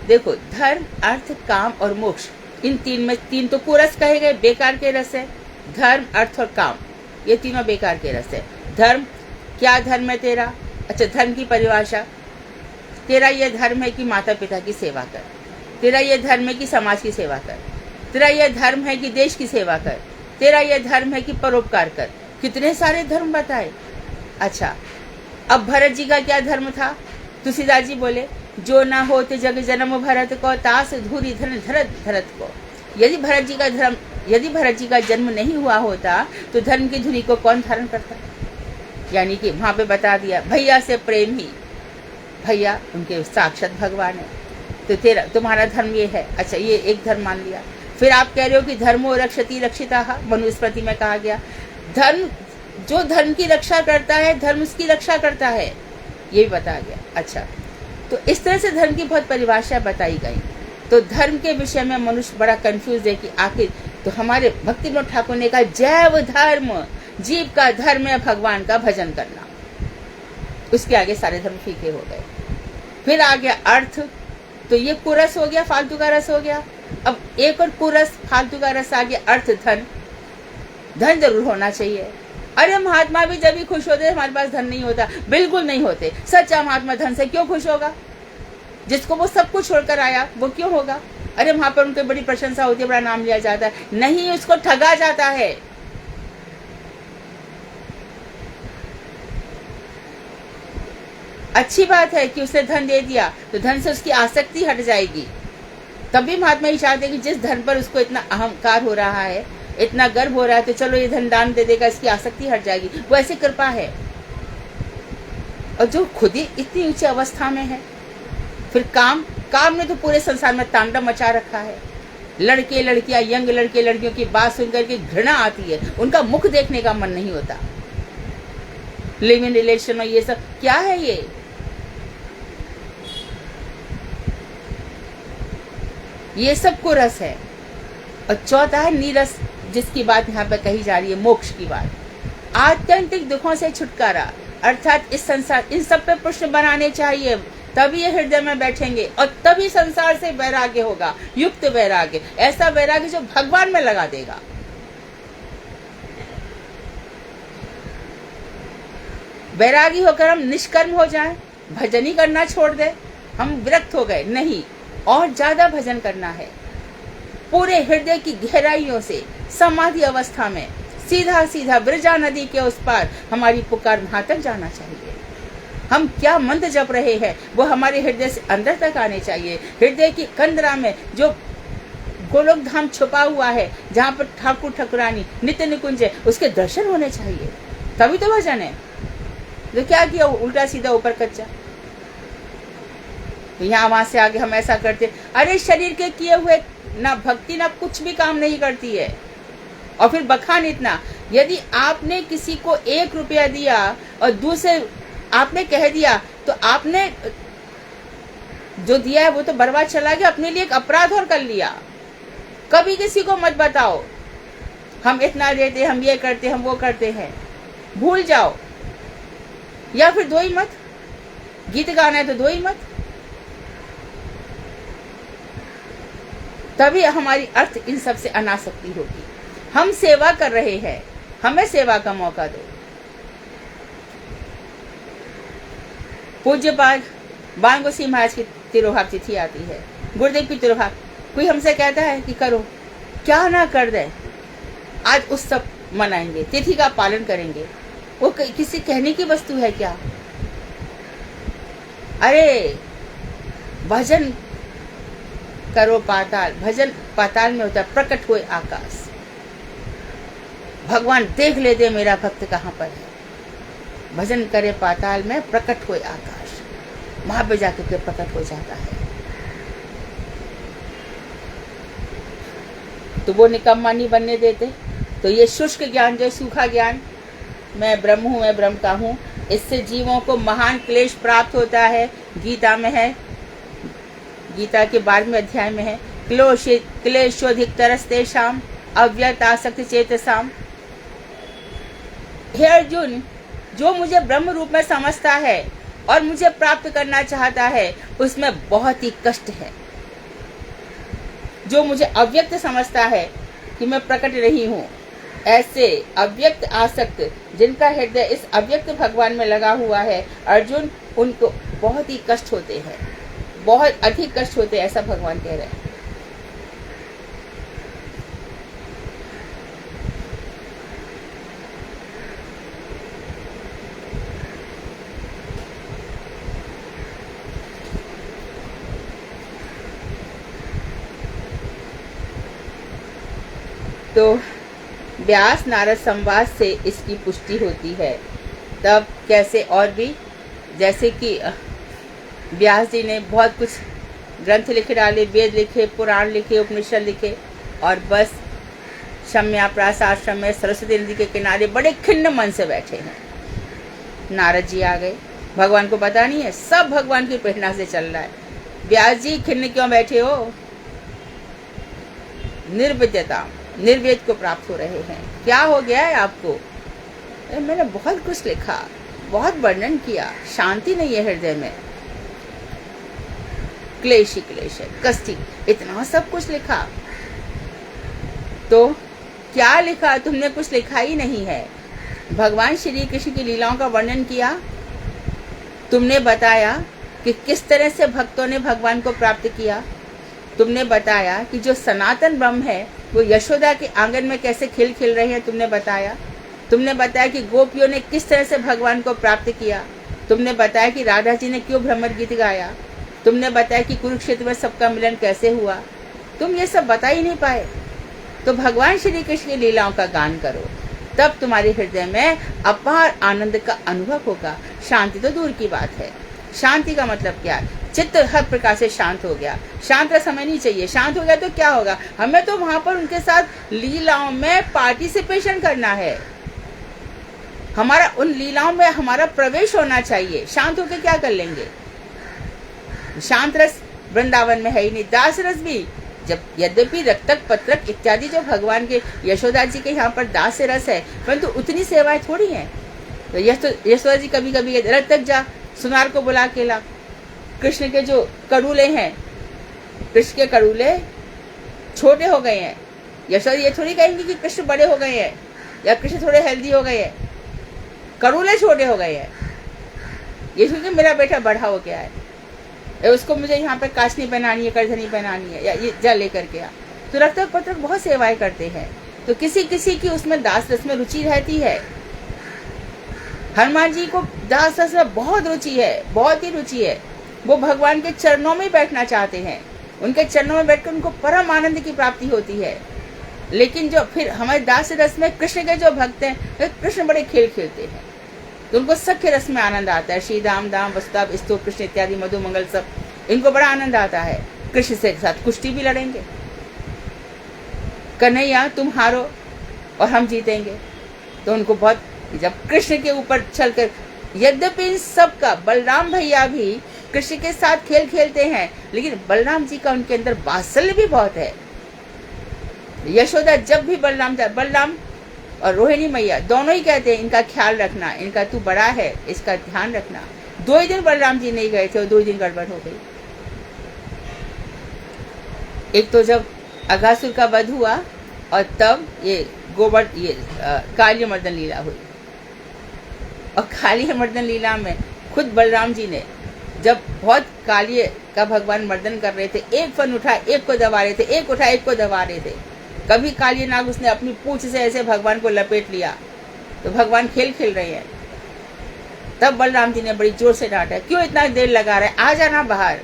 देखो, धर्म, अर्थ, काम और मोक्ष, इन तीन में, तीन तो कुरस कहे गए, बेकार के रस है। धर्म, अर्थ और काम, ये तीनों बेकार के रस है। धर्म, क्या धर्म है तेरा? अच्छा, धर्म की परिभाषा, तेरा ये धर्म है कि माता पिता की सेवा कर, तेरा ये धर्म है कि समाज की सेवा कर, तेरा ये धर्म है कि देश की सेवा कर, तेरा ये धर्म है कि परोपकार कर। कितने सारे धर्म बताए। अच्छा, अब भरत जी का क्या धर्म था? तुलसीदास जी बोले, जो ना होते जग जन्म भरत को, तास धूरी धन धरत धरत को। यदि भरत जी का जन्म नहीं हुआ होता तो धर्म की धुरी को कौन धारण करता? यानी कि वहाँ पे बता दिया भैया से प्रेम ही, भैया उनके साक्षात भगवान है। तो तेरा तुम्हारा धर्म ये है, अच्छा ये एक धर्म मान लिया। फिर आप कह रहे हो कि धर्मो रक्षति रक्षिताः, मनुस्मृति में कहा गया धर्म, जो धर्म की रक्षा करता है धर्म उसकी रक्षा करता है, ये भी बताया गया। अच्छा, तो इस तरह से धर्म की बहुत परिभाषा बताई गई। तो धर्म के विषय में मनुष्य बड़ा कंफ्यूज है कि आखिर, तो हमारे भक्ति विनोद ठाकुर ने कहा जैव धर्म, जीव का धर्म है भगवान का भजन करना। उसके आगे सारे धर्म फीके हो गए। फिर आ गया अर्थ, तो ये कुरस हो गया, फालतू का रस हो गया। अब एक और कुरस फालतू का रस आ गया, अर्थ धन। धन जरूर होना चाहिए। अरे महात्मा भी जब भी खुश होते हमारे पास धन नहीं होता, बिल्कुल नहीं होते। सच्चा महात्मा धन से क्यों खुश होगा? जिसको वो सब कुछ छोड़कर आया वो क्यों होगा? अरे वहां पर उनकी बड़ी प्रशंसा होती है, बड़ा नाम लिया जाता है, नहीं उसको ठगा जाता है। अच्छी बात है कि उसने धन दे दिया, तो धन से उसकी आसक्ति हट जाएगी। तभी महात्मा ही चाहते कि जिस धन पर उसको इतना अहंकार हो रहा है, इतना गर्व हो रहा है, तो चलो ये धन दान दे देगा, इसकी आसक्ति हट जाएगी। वो ऐसी कृपा है। और जो खुद ही इतनी ऊंची अवस्था में है, फिर काम ने तो पूरे संसार में तांडव मचा रखा है। लड़के लड़कियां, यंग लड़के लड़कियों की बात सुनकर के घृणा आती है, उनका मुख देखने का मन नहीं होता। लिव इन रिलेशन और ये सब क्या है ये सब को रस है। और चौथा है नीरस, जिसकी बात यहाँ पे कही जा रही है, मोक्ष की बात, आत्यंतिक दुखों से छुटकारा। अर्थात इस संसार, इन सब पे प्रश्न बनाने चाहिए, तभी ये हृदय में बैठेंगे और तभी संसार से वैराग्य होगा, युक्त वैराग्य, ऐसा वैराग्य जो भगवान में लगा देगा। वैरागी होकर हम निष्कर्म हो जाएं, भजन ही करना छोड़ दें, हम विरक्त हो गए, नहीं, और ज्यादा भजन करना है। पूरे हृदय की गहराइयों से समाधि अवस्था में सीधा सीधा ब्रजा नदी के उस पार हमारी पुकार वहां तक जाना चाहिए। हम क्या मंत्र जप रहे हैं वो हमारे हृदय से अंदर तक आने चाहिए। हृदय की कंदरा में जो गोलोक धाम छुपा हुआ है, जहाँ पर ठाकुर ठाकुरानी नित्य निकुंज है, उसके दर्शन होने चाहिए, तभी तो भजन है। तो क्या किया, उल्टा सीधा ऊपर कच्चा। तो यहाँ वहां से आगे हम ऐसा करते, अरे शरीर के किए हुए ना भक्ति ना कुछ भी काम नहीं करती है। और फिर बखान इतना, यदि आपने किसी को 1 रुपया दिया और दूसरे आपने कह दिया, तो आपने जो दिया है वो तो बर्बाद चला गया, अपने लिए एक अपराध और कर लिया। कभी किसी को मत बताओ हम इतना देते, हम ये करते, हम वो करते हैं, भूल जाओ। या फिर दो ही मत, गीत गाना है तो दो ही मत, तभी हमारी अर्थ इन सब से अनासक्ति होगी। हम सेवा कर रहे हैं, हमें सेवा का मौका दो। पूज्यपाद बाणगोसी महाराज की तिरोभाव तिथि आती है, गुरुदेव की तिरोभाव। कोई हमसे कहता है कि करो, क्या ना कर दे, आज उत्सव मनाएंगे, तिथि का पालन करेंगे, वो किसी कहने की वस्तु है क्या? अरे भजन करो पाताल, भजन पाताल में होता है, प्रकट हुए आकाश। भगवान देख ले दे मेरा भक्त कहाँ पर है, भजन करे पाताल में, प्रकट हुए आकाश, वहां पे जाकर के प्रकट हो जाता है। तो वो निकम्मा नहीं बनने देते। तो ये शुष्क ज्ञान, जो सूखा ज्ञान, मैं ब्रह्म हूँ, मैं ब्रह्म का हूँ, इससे जीवों को महान क्लेश प्राप्त होता है। गीता में है, गीता के 12वें अध्याय में है, क्लेशोधिकतरस्तेषां अव्यक्त आसक्ति चेतसाम। हे अर्जुन, जो मुझे ब्रह्म रूप में समझता है और मुझे प्राप्त करना चाहता है, उसमें बहुत ही कष्ट है। जो मुझे अव्यक्त समझता है कि मैं प्रकट नहीं हूँ, ऐसे अव्यक्त आसक्त जिनका हृदय इस अव्यक्त भगवान में लगा हुआ है, अर्जुन, उनको बहुत ही कष्ट होते हैं, बहुत अधिक कष्ट होते हैं, ऐसा भगवान कह रहे हैं। तो व्यास नारद संवाद से इसकी पुष्टि होती है तब कैसे और भी, जैसे कि व्यास जी ने बहुत कुछ ग्रंथ लिखे डाले, वेद लिखे, पुराण लिखे, उपनिषद लिखे, और बस शम्याप्रास आश्रम में सरस्वती नदी के किनारे बड़े खिन्न मन से बैठे हैं। नारद जी आ गए, भगवान को पता नहीं है, सब भगवान की प्रेरणा से चल रहा है। व्यास जी खिन्न क्यों बैठे हो? निर्विद्यता, निर्वेद को प्राप्त हो रहे हैं। क्या हो गया है आपको? मैंने बहुत कुछ लिखा, बहुत वर्णन किया, शांति नहीं है हृदय में, क्लेश ही क्लेश है, कष्टी, इतना सब कुछ लिखा। तो क्या लिखा? तुमने कुछ लिखा ही नहीं है। भगवान श्री कृष्ण की लीलाओं का वर्णन किया, तुमने बताया कि किस तरह से भक्तों ने भगवान को प्राप्त किया, तुमने बताया कि जो सनातन ब्रह्म है वो यशोदा के आंगन में कैसे खिल खिल रहे हैं, तुमने बताया। तुमने बताया कि गोपियों ने किस तरह से भगवान को प्राप्त किया, तुमने बताया कि राधा जी ने क्यों भ्रमर गीत गाया, तुमने बताया कि कुरुक्षेत्र में सबका मिलन कैसे हुआ। तुम ये सब बता ही नहीं पाए। तो भगवान श्री कृष्ण की लीलाओं का गान करो, तब तुम्हारे हृदय में अपार आनंद का अनुभव होगा। शांति तो दूर की बात है। शांति का मतलब क्या है? चित्त हर प्रकार से शांत हो गया। शांत का समय नहीं चाहिए। शांत हो गया तो क्या होगा? हमें तो वहां पर उनके साथ लीलाओं में पार्टिसिपेशन करना है, हमारा उन लीलाओं में हमारा प्रवेश होना चाहिए। शांत होकर क्या कर लेंगे? शांत रस वृंदावन में है ही नहीं। दास रस भी, जब यद्यपि रक्तक पत्रक इत्यादि जो भगवान के यशोदा जी के यहाँ पर दास रस है, परंतु उतनी सेवाएं थोड़ी हैं। तो यशोदा जी कभी कभी रक्तक जा, सुनार को बुला के ला। कृष्ण के जो कड़ूले हैं, कृष्ण के कड़ूले छोटे हो गए हैं। यशोदा ये थोड़ी कहेंगी कि कृष्ण बड़े हो गए हैं या कृष्ण थोड़े हेल्दी हो गए हैं, कड़ूले छोटे हो गए हैं। ये क्योंकि मेरा बेटा बड़ा हो गया है, उसको मुझे यहाँ पे काशनी पहनानी है, करधनी पहनानी है, या ये जा लेकर के आ। तो रक्तक पत्रक बहुत सेवाएं करते हैं। तो किसी किसी की उसमें दास रस में रुचि रहती है। हनुमान जी को दास रस में बहुत रुचि है, बहुत ही रुचि है। वो भगवान के चरणों में बैठना चाहते हैं, उनके चरणों में बैठकर उनको परम आनंद की प्राप्ति होती है। लेकिन जो फिर हमारे दास रस में कृष्ण के जो भक्त हैं, कृष्ण बड़े खेल खेलते हैं, तो उनको सख्य रस में आनंद आता है। श्री दाम दाम वसुदेव स्तु कृष्ण इत्यादि मधु मंगल सब, इनको बड़ा आनंद आता है। कृष्ण से साथ कुश्ती भी लड़ेंगे, कन्हैया तुम हारो और हम जीतेंगे। तो उनको बहुत, जब कृष्ण के ऊपर चलकर, यद्यपि इन सबका बलराम भैया भी कृष्ण के साथ खेल खेलते हैं, लेकिन बलराम जी का उनके अंदर वात्सल्य भी बहुत है। यशोदा जब भी बलराम और रोहिणी मैया दोनों ही कहते हैं इनका ख्याल रखना, इनका तू बड़ा है, इसका ध्यान रखना। 2 ही दिन बलराम जी नहीं गए थे और 2 ही दिन गड़बड़ हो गई। एक तो जब अघासुर का वध हुआ और तब ये काली मर्दन लीला हुई। और काली मर्दन लीला में खुद बलराम जी ने जब बहुत काली का भगवान मर्दन कर रहे थे, एक फन उठा एक को दबा रहे थे, एक उठा एक को दबा रहे थे। कभी काली नाग उसने अपनी पूंछ से ऐसे भगवान को लपेट लिया, तो भगवान खेल खेल रहे हैं। तब बलराम जी ने बड़ी जोर से डांटा, क्यों इतना देर लगा रहा है, आ जाना बाहर।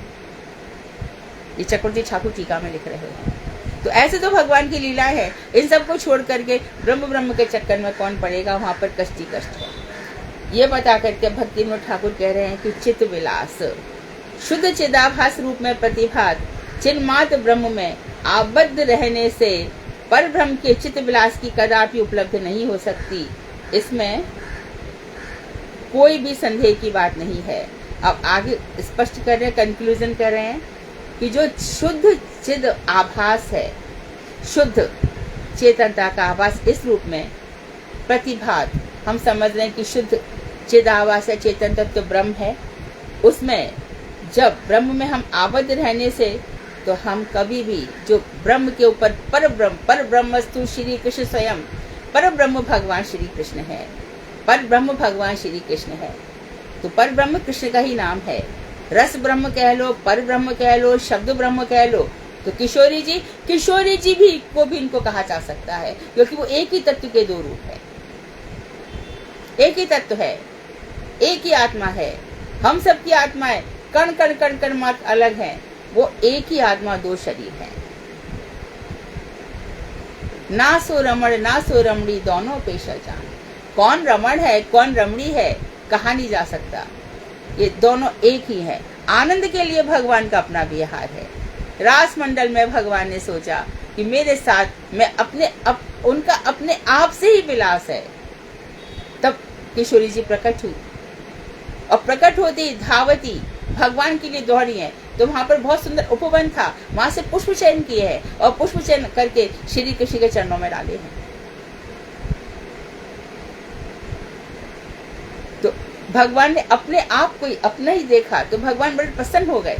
ये चक्रवर्ती ठाकुर टीका में लिख रहे हैं। तो ऐसे तो भगवान की लीला है। इन सबको छोड़ करके ब्रह्म के चक्कर में कौन पड़ेगा, वहां पर कष्ट ही कष्ट है। ये बता करके भक्ति में ठाकुर कह रहे हैं कि चित्त विलास शुद्ध चिदाभास रूप में प्रतिभात चिन्मात्र ब्रह्म में आबद्ध रहने से पर ब्रह्म के चित्त विलास की कदापि उपलब्ध नहीं हो सकती। इसमें कोई भी संदेह की बात नहीं है। अब आगे स्पष्ट कर रहे हैं, कंक्लूजन कर रहे हैं कि जो शुद्ध चिद आभास है, शुद्ध चेतनता का आभास इस रूप में प्रतिभात, हम समझ रहे हैं कि शुद्ध चिद आभास है, चेतन तत्व ब्रह्म है। उसमें जब ब्रह्म में हम आबद्ध रहने से, तो हम कभी भी जो ब्रह्म के ऊपर पर ब्रह्मस्तु श्री कृष्ण स्वयं, पर ब्रह्म भगवान श्री कृष्ण है, पर ब्रह्म भगवान श्री कृष्ण है। तो पर ब्रह्म कृष्ण का ही नाम है। रस ब्रह्म कह लो, पर ब्रह्म कह लो, शब्द ब्रह्म कह लो। तो किशोरी जी भी को भी इनको कहा जा सकता है, क्योंकि वो एक ही तत्व के 2 रूप है, एक ही तत्व है, एक ही आत्मा है। हम सबकी आत्माएं कण कण कण कण मात्र अलग हैं, वो एक ही आत्मा 2 शरीर है। ना सो रमण ना सो रमणी दोनों पेशा जान। कौन रमण है कौन रमणी है कहा नहीं जा सकता। ये दोनों एक ही है। आनंद के लिए भगवान का अपना विहार है। रास मंडल में भगवान ने सोचा कि मेरे साथ मैं उनका अपने आप से ही विलास है। तब किशोरी जी प्रकट हुई और प्रकट होती धावती भगवान के लिए दौड़ी है। तो वहां पर बहुत सुंदर उपवन था, वहां से पुष्प चयन किए हैं और पुष्प चयन करके श्री कृष्ण के चरणों में डाले हैं। तो भगवान ने अपने आप को अपना ही देखा तो भगवान बड़े प्रसन्न हो गए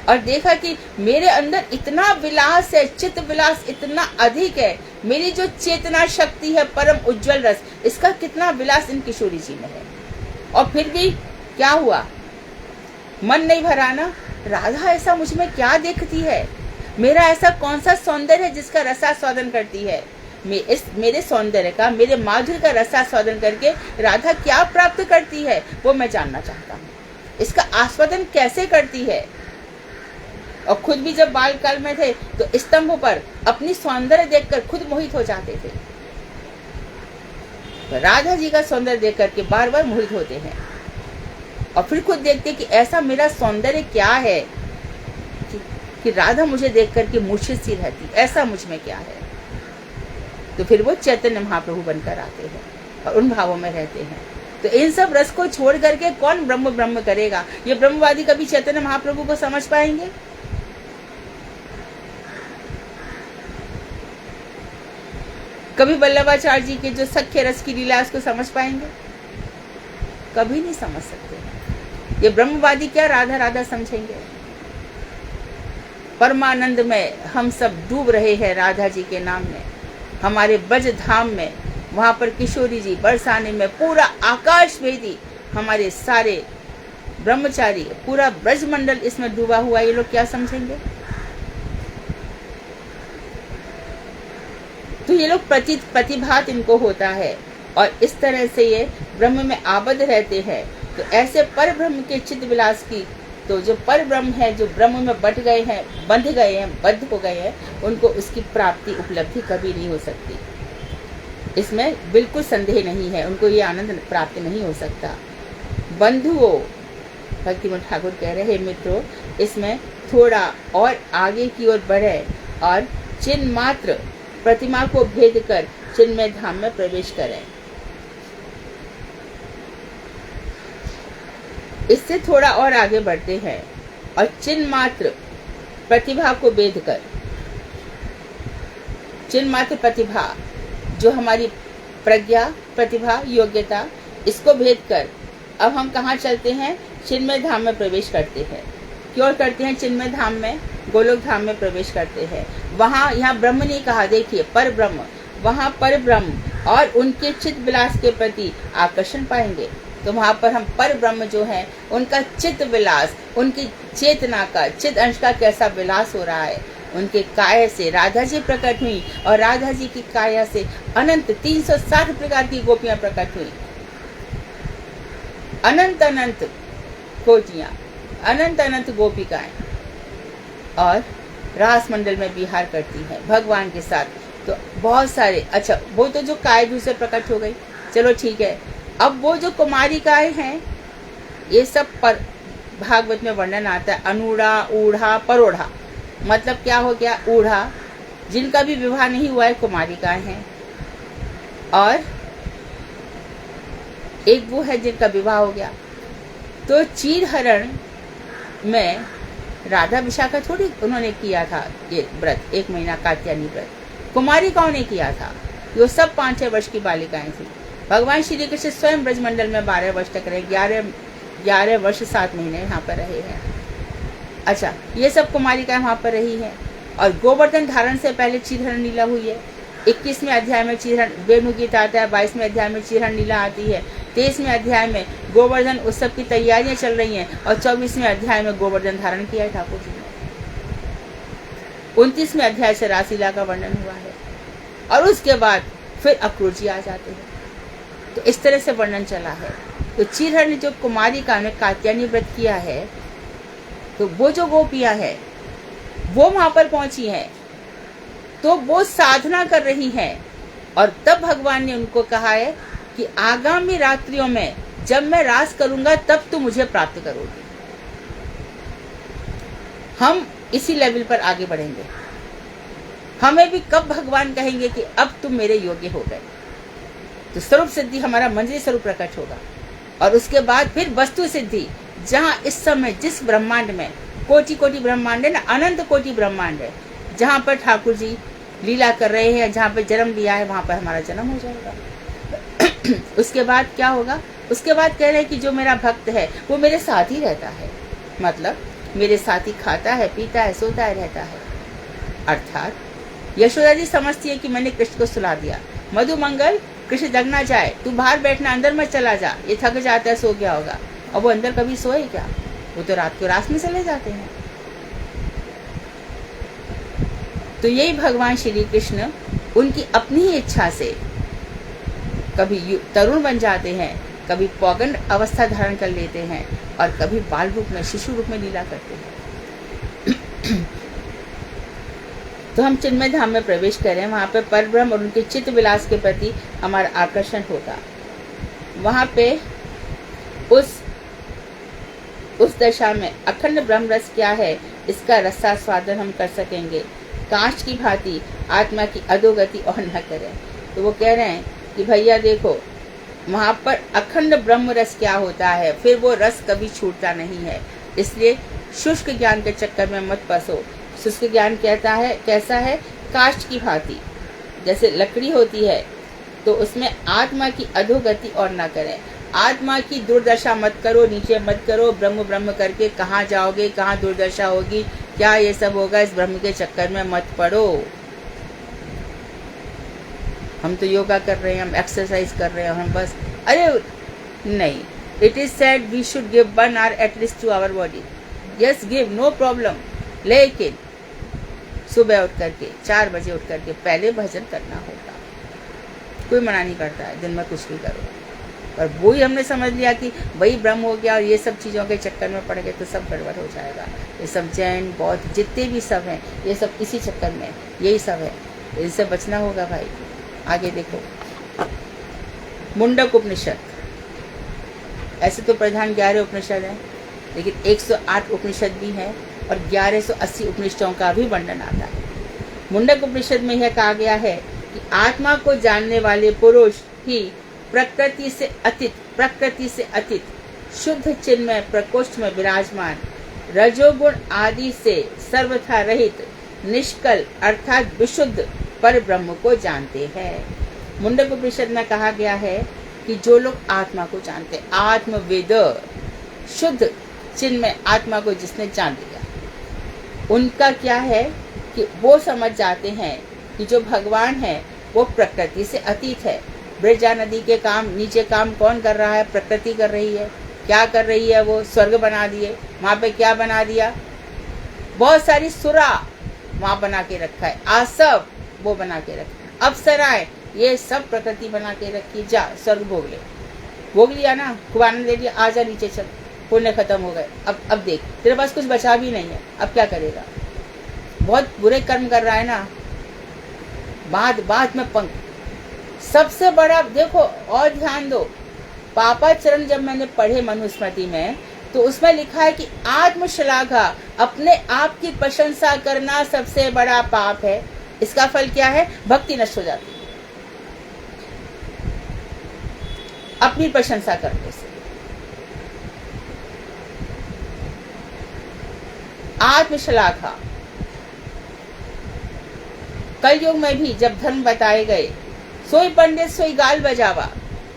और देखा कि मेरे अंदर इतना विलास है, चित्त विलास इतना अधिक है। मेरी जो चेतना शक्ति है, परम उज्जवल रस, इसका कितना विलास इन किशोरी जी में है। और फिर भी क्या हुआ, मन नहीं भरा ना। राधा ऐसा मुझ में क्या देखती है, मेरा ऐसा कौन सा सौंदर्य है जिसका रसास्वादन करती है। मेरे सौंदर्य का, मेरे माधुर्य का रसास्वादन करके राधा क्या प्राप्त करती है, वो मैं जानना चाहता हूँ। इसका आस्वादन कैसे करती है। और खुद भी जब बाल काल में थे तो स्तंभ पर अपनी सौंदर्य देखकर खुद मोहित हो जाते थे। तो राधा जी का सौंदर्य देख करके बार बार मोहित होते हैं और फिर खुद देखते कि ऐसा मेरा सौंदर्य क्या है कि राधा मुझे देख करके मूर्छित सी रहती, ऐसा मुझ में क्या है। तो फिर वो चैतन्य महाप्रभु बनकर आते हैं और उन भावों में रहते हैं। तो इन सब रस को छोड़ करके कौन ब्रह्म ब्रह्म करेगा। ये ब्रह्मवादी कभी चैतन्य महाप्रभु को समझ पाएंगे? कभी वल्लभाचार्य जी के जो सख्य रस की लीला उसको समझ पाएंगे? कभी नहीं समझ सकते। ये ब्रह्मवादी क्या राधा राधा समझेंगे। परमानंद में हम सब डूब रहे हैं राधा जी के नाम में, हमारे ब्रज धाम में। वहां पर किशोरी जी बरसाने में पूरा आकाश भेदी, हमारे सारे ब्रह्मचारी, पूरा ब्रज मंडल इसमें डूबा हुआ। ये लोग क्या समझेंगे? तो ये लोग प्रतिभात इनको होता है और इस तरह से ये ब्रह्म में आबद्ध रहते हैं। तो ऐसे पर ब्रह्म के चित्त विलास की, तो जो पर ब्रह्म है, जो ब्रह्म में बंध गए हैं, बद्ध हो गए हैं, उनको उसकी प्राप्ति उपलब्धि कभी नहीं हो सकती। इसमें बिल्कुल संदेह नहीं है, उनको ये आनंद प्राप्त नहीं हो सकता। बंधुओं, भक्तिमोहन ठाकुर कह रहे हैं, मित्रों, इसमें थोड़ा और आगे की ओर बढ़े और चिन्ह मात्र प्रतिमा को भेद कर चिन्मय धाम में प्रवेश करें। इससे थोड़ा और आगे बढ़ते हैं और चिन्ह मात्र प्रतिभा को भेद कर, चिन्ह मात्र प्रतिभा जो हमारी प्रज्ञा, प्रतिभा, योग्यता, इसको भेद कर अब हम कहाँ चलते हैं? चिन्मय धाम में प्रवेश करते हैं। क्यों करते हैं? चिन्मय धाम में, गोलोक धाम में प्रवेश करते हैं। वहाँ, यहाँ ब्रह्म नहीं कहा, देखिए पर ब्रह्म, वहाँ पर ब्रह्म और उनके चित्त विलास के प्रति आकर्षण पाएंगे। तो वहाँ पर हम पर ब्रह्म जो है, उनका चित्त विलास, उनकी चेतना का, चित्त अंश का कैसा विलास हो रहा है। उनके काया से राधा जी प्रकट हुई और राधा जी की काया से अनंत 360 प्रकार की गोपियां प्रकट हुई। अनंत अनंत कोटियां, अनंत अनंत गोपिकाएं और रास मंडल में विहार करती हैं भगवान के साथ। तो बहुत सारे, अच्छा वो तो जो काय भी से प्रकट हो गई, चलो ठीक है। अब वो जो कुमारिकाएं हैं, ये सब पर भागवत में वर्णन आता है। अनूढ़ा, ऊढ़ा, परोढ़ा, मतलब क्या हो गया? ऊढ़ा जिनका भी विवाह नहीं हुआ है, कुमारिकाएं हैं। और एक वो है जिनका विवाह हो गया। तो चीरहरण में राधा विशाखा थोड़ी उन्होंने किया था ये व्रत, 1 महीना कात्यायनी व्रत, कुमारिकाओं ने किया था। वो सब 5-6 वर्ष की बालिकाएं थी। भगवान श्री कृष्ण स्वयं ब्रजमंडल में 12 वर्ष तक रहे, 11 वर्ष 7 महीने यहाँ पर रहे हैं। अच्छा, ये सब कुमारिकाएं वहाँ पर रही हैं। और गोवर्धन धारण से पहले चीरहरण लीला हुई है। 21वें अध्याय में चीरहरण वेणु गीत आता है, 22वें अध्याय में चीरहरण लीला आती है, 23वें अध्याय में गोवर्धन उत्सव की तैयारियां चल रही हैं और 24वें अध्याय में गोवर्धन धारण किया है ठाकुर जी ने। 29वें अध्याय से रासलीला का वर्णन हुआ है और उसके बाद फिर अक्रूर जी आ जाते हैं। तो इस तरह से वर्णन चला है। तो चीरहरण ने जो कुमारिका ने कात्यायनी व्रत किया है, तो वो जो गोपियां हैं वो वहां पर पहुंची हैं, तो वो साधना कर रही हैं। और तब भगवान ने उनको कहा है कि आगामी रात्रियों में जब मैं रास करूंगा तब तुम मुझे प्राप्त करोगे। हम इसी लेवल पर आगे बढ़ेंगे। हमें भी कब भगवान कहेंगे कि अब तुम मेरे योग्य हो गए, तो स्वरूप सिद्धि हमारा मंजरी स्वरूप प्रकट होगा। और उसके बाद फिर वस्तु सिद्धि, जहाँ इस समय जिस ब्रह्मांड में कोटि कोटि ब्रह्मांड है ना, अनंत कोटि ब्रह्मांड है, जहाँ पर ठाकुर जी लीला कर रहे हैं, जहाँ पर जन्म लिया है, वहाँ पर हमारा जन्म हो जाएगा। उसके बाद क्या होगा? उसके बाद कह रहे हैं कि जो मेरा भक्त है वो मेरे साथ ही रहता है, मतलब मेरे साथ ही खाता है, पीता है, सोता है, रहता है। अर्थात यशोदा जी समझती है कि मैंने कृष्ण को सुला दिया, मधुमंगल कृष्ण जग ना जाए, तू बाहर बैठना, अंदर मत चला जा, ये थक जाता है, सो गया होगा। और वो अंदर कभी सोए क्या? वो तो रात को रास में चले जाते हैं। तो यही भगवान श्री कृष्ण उनकी अपनी ही इच्छा से कभी तरुण बन जाते हैं, कभी पौगंड अवस्था धारण कर लेते हैं, और कभी बाल रूप में, शिशु रूप में लीला करते हैं। तो हम चिन्मय धाम में प्रवेश करें, वहाँ पे परब्रह्म और उनके चित्त विलास के प्रति हमारा आकर्षण होगा। वहाँ पे उस दशा में अखंड ब्रह्म रस क्या है, इसका रसास्वादन हम कर सकेंगे। कांच की भांति आत्मा की अधोगति और न करें। तो वो कह रहे हैं कि भैया देखो, वहाँ पर अखंड ब्रह्म रस क्या होता है, फिर वो रस कभी छूटता नहीं है। इसलिए शुष्क ज्ञान के चक्कर में मत फंसो। शुष्क ज्ञान कहता है कैसा है? काष्ठ की भांति, जैसे लकड़ी होती है, तो उसमें आत्मा की अधोगति और ना करें। आत्मा की दुर्दशा मत करो, नीचे मत करो। ब्रह्म ब्रह्म करके कहाँ जाओगे, कहाँ दुर्दशा होगी, क्या ये सब होगा, इस ब्रह्म के चक्कर में मत पड़ो। हम तो योगा कर रहे हैं, हम एक्सरसाइज कर रहे हैं, हम बस अरे नहीं। It is said we should give 1 hour at least to our body. Yes give, no problem, लेकिन सुबह उठ करके 4 बजे उठ करके पहले भजन करना होगा। कोई मना नहीं करता है, दिन में कुछ भी करो। पर वो ही हमने समझ लिया कि वही ब्रह्म हो गया और ये सब चीज़ों के चक्कर में पड़ गए तो सब गड़बड़ हो जाएगा। ये सब जैन बौद्ध जितने भी सब हैं, ये सब इसी चक्कर में, यही सब है। इससे बचना होगा भाई। आगे देखो, मुंडक उपनिषद। ऐसे तो प्रधान 11 उपनिषद हैं, लेकिन 108 उपनिषद भी हैं और 1180 उपनिषदों का भी वर्णन आता है। मुंडक उपनिषद में यह कहा गया है कि आत्मा को जानने वाले पुरुष ही प्रकृति से अतीत शुद्ध चिन्मय प्रकोष्ठ में विराजमान, रजोगुण आदि से सर्वथा रहित, निष्कल अर्थात विशुद्ध पर ब्रह्म को जानते हैं। मुंडक उपनिषद में कहा गया है कि जो लोग आत्मा को जानते, आत्मवेद, शुद्ध चिन्मय आत्मा को जिसने जान लिया, उनका क्या है कि वो समझ जाते हैं कि जो भगवान है वो प्रकृति से अतीत है। ब्रजा नदी के काम, नीचे काम कौन कर रहा है? प्रकृति कर रही है। क्या कर रही है? वो स्वर्ग बना दिए। वहाँ पे क्या बना दिया? बहुत सारी सुरा वहाँ बना के रखा है, आसव वो बना के रखा है, अप्सराएं, ये सब प्रकृति बना के रखी। जा स्वर्ग भोग ले, भोग लिया ना, खूब आनंद ले लिया, आजा नीचे चल, पुण्य खत्म हो गए। अब देख, तेरे पास कुछ बचा भी नहीं है, अब क्या करेगा? बहुत बुरे कर्म कर रहा है ना, बाद में पंख। सबसे बड़ा देखो, और ध्यान दो, पापा चरण जब मैंने पढ़े मनुस्मृति में, तो उसमें लिखा है कि आत्मश्लाघा, अपने आप की प्रशंसा करना सबसे बड़ा पाप है। इसका फल क्या है? भक्ति नष्ट हो जाती है अपनी प्रशंसा करने से। आत्मश्लाघा, कलयुग में भी जब धर्म बताए गए, सोई पंडित सोई गाल बजावा।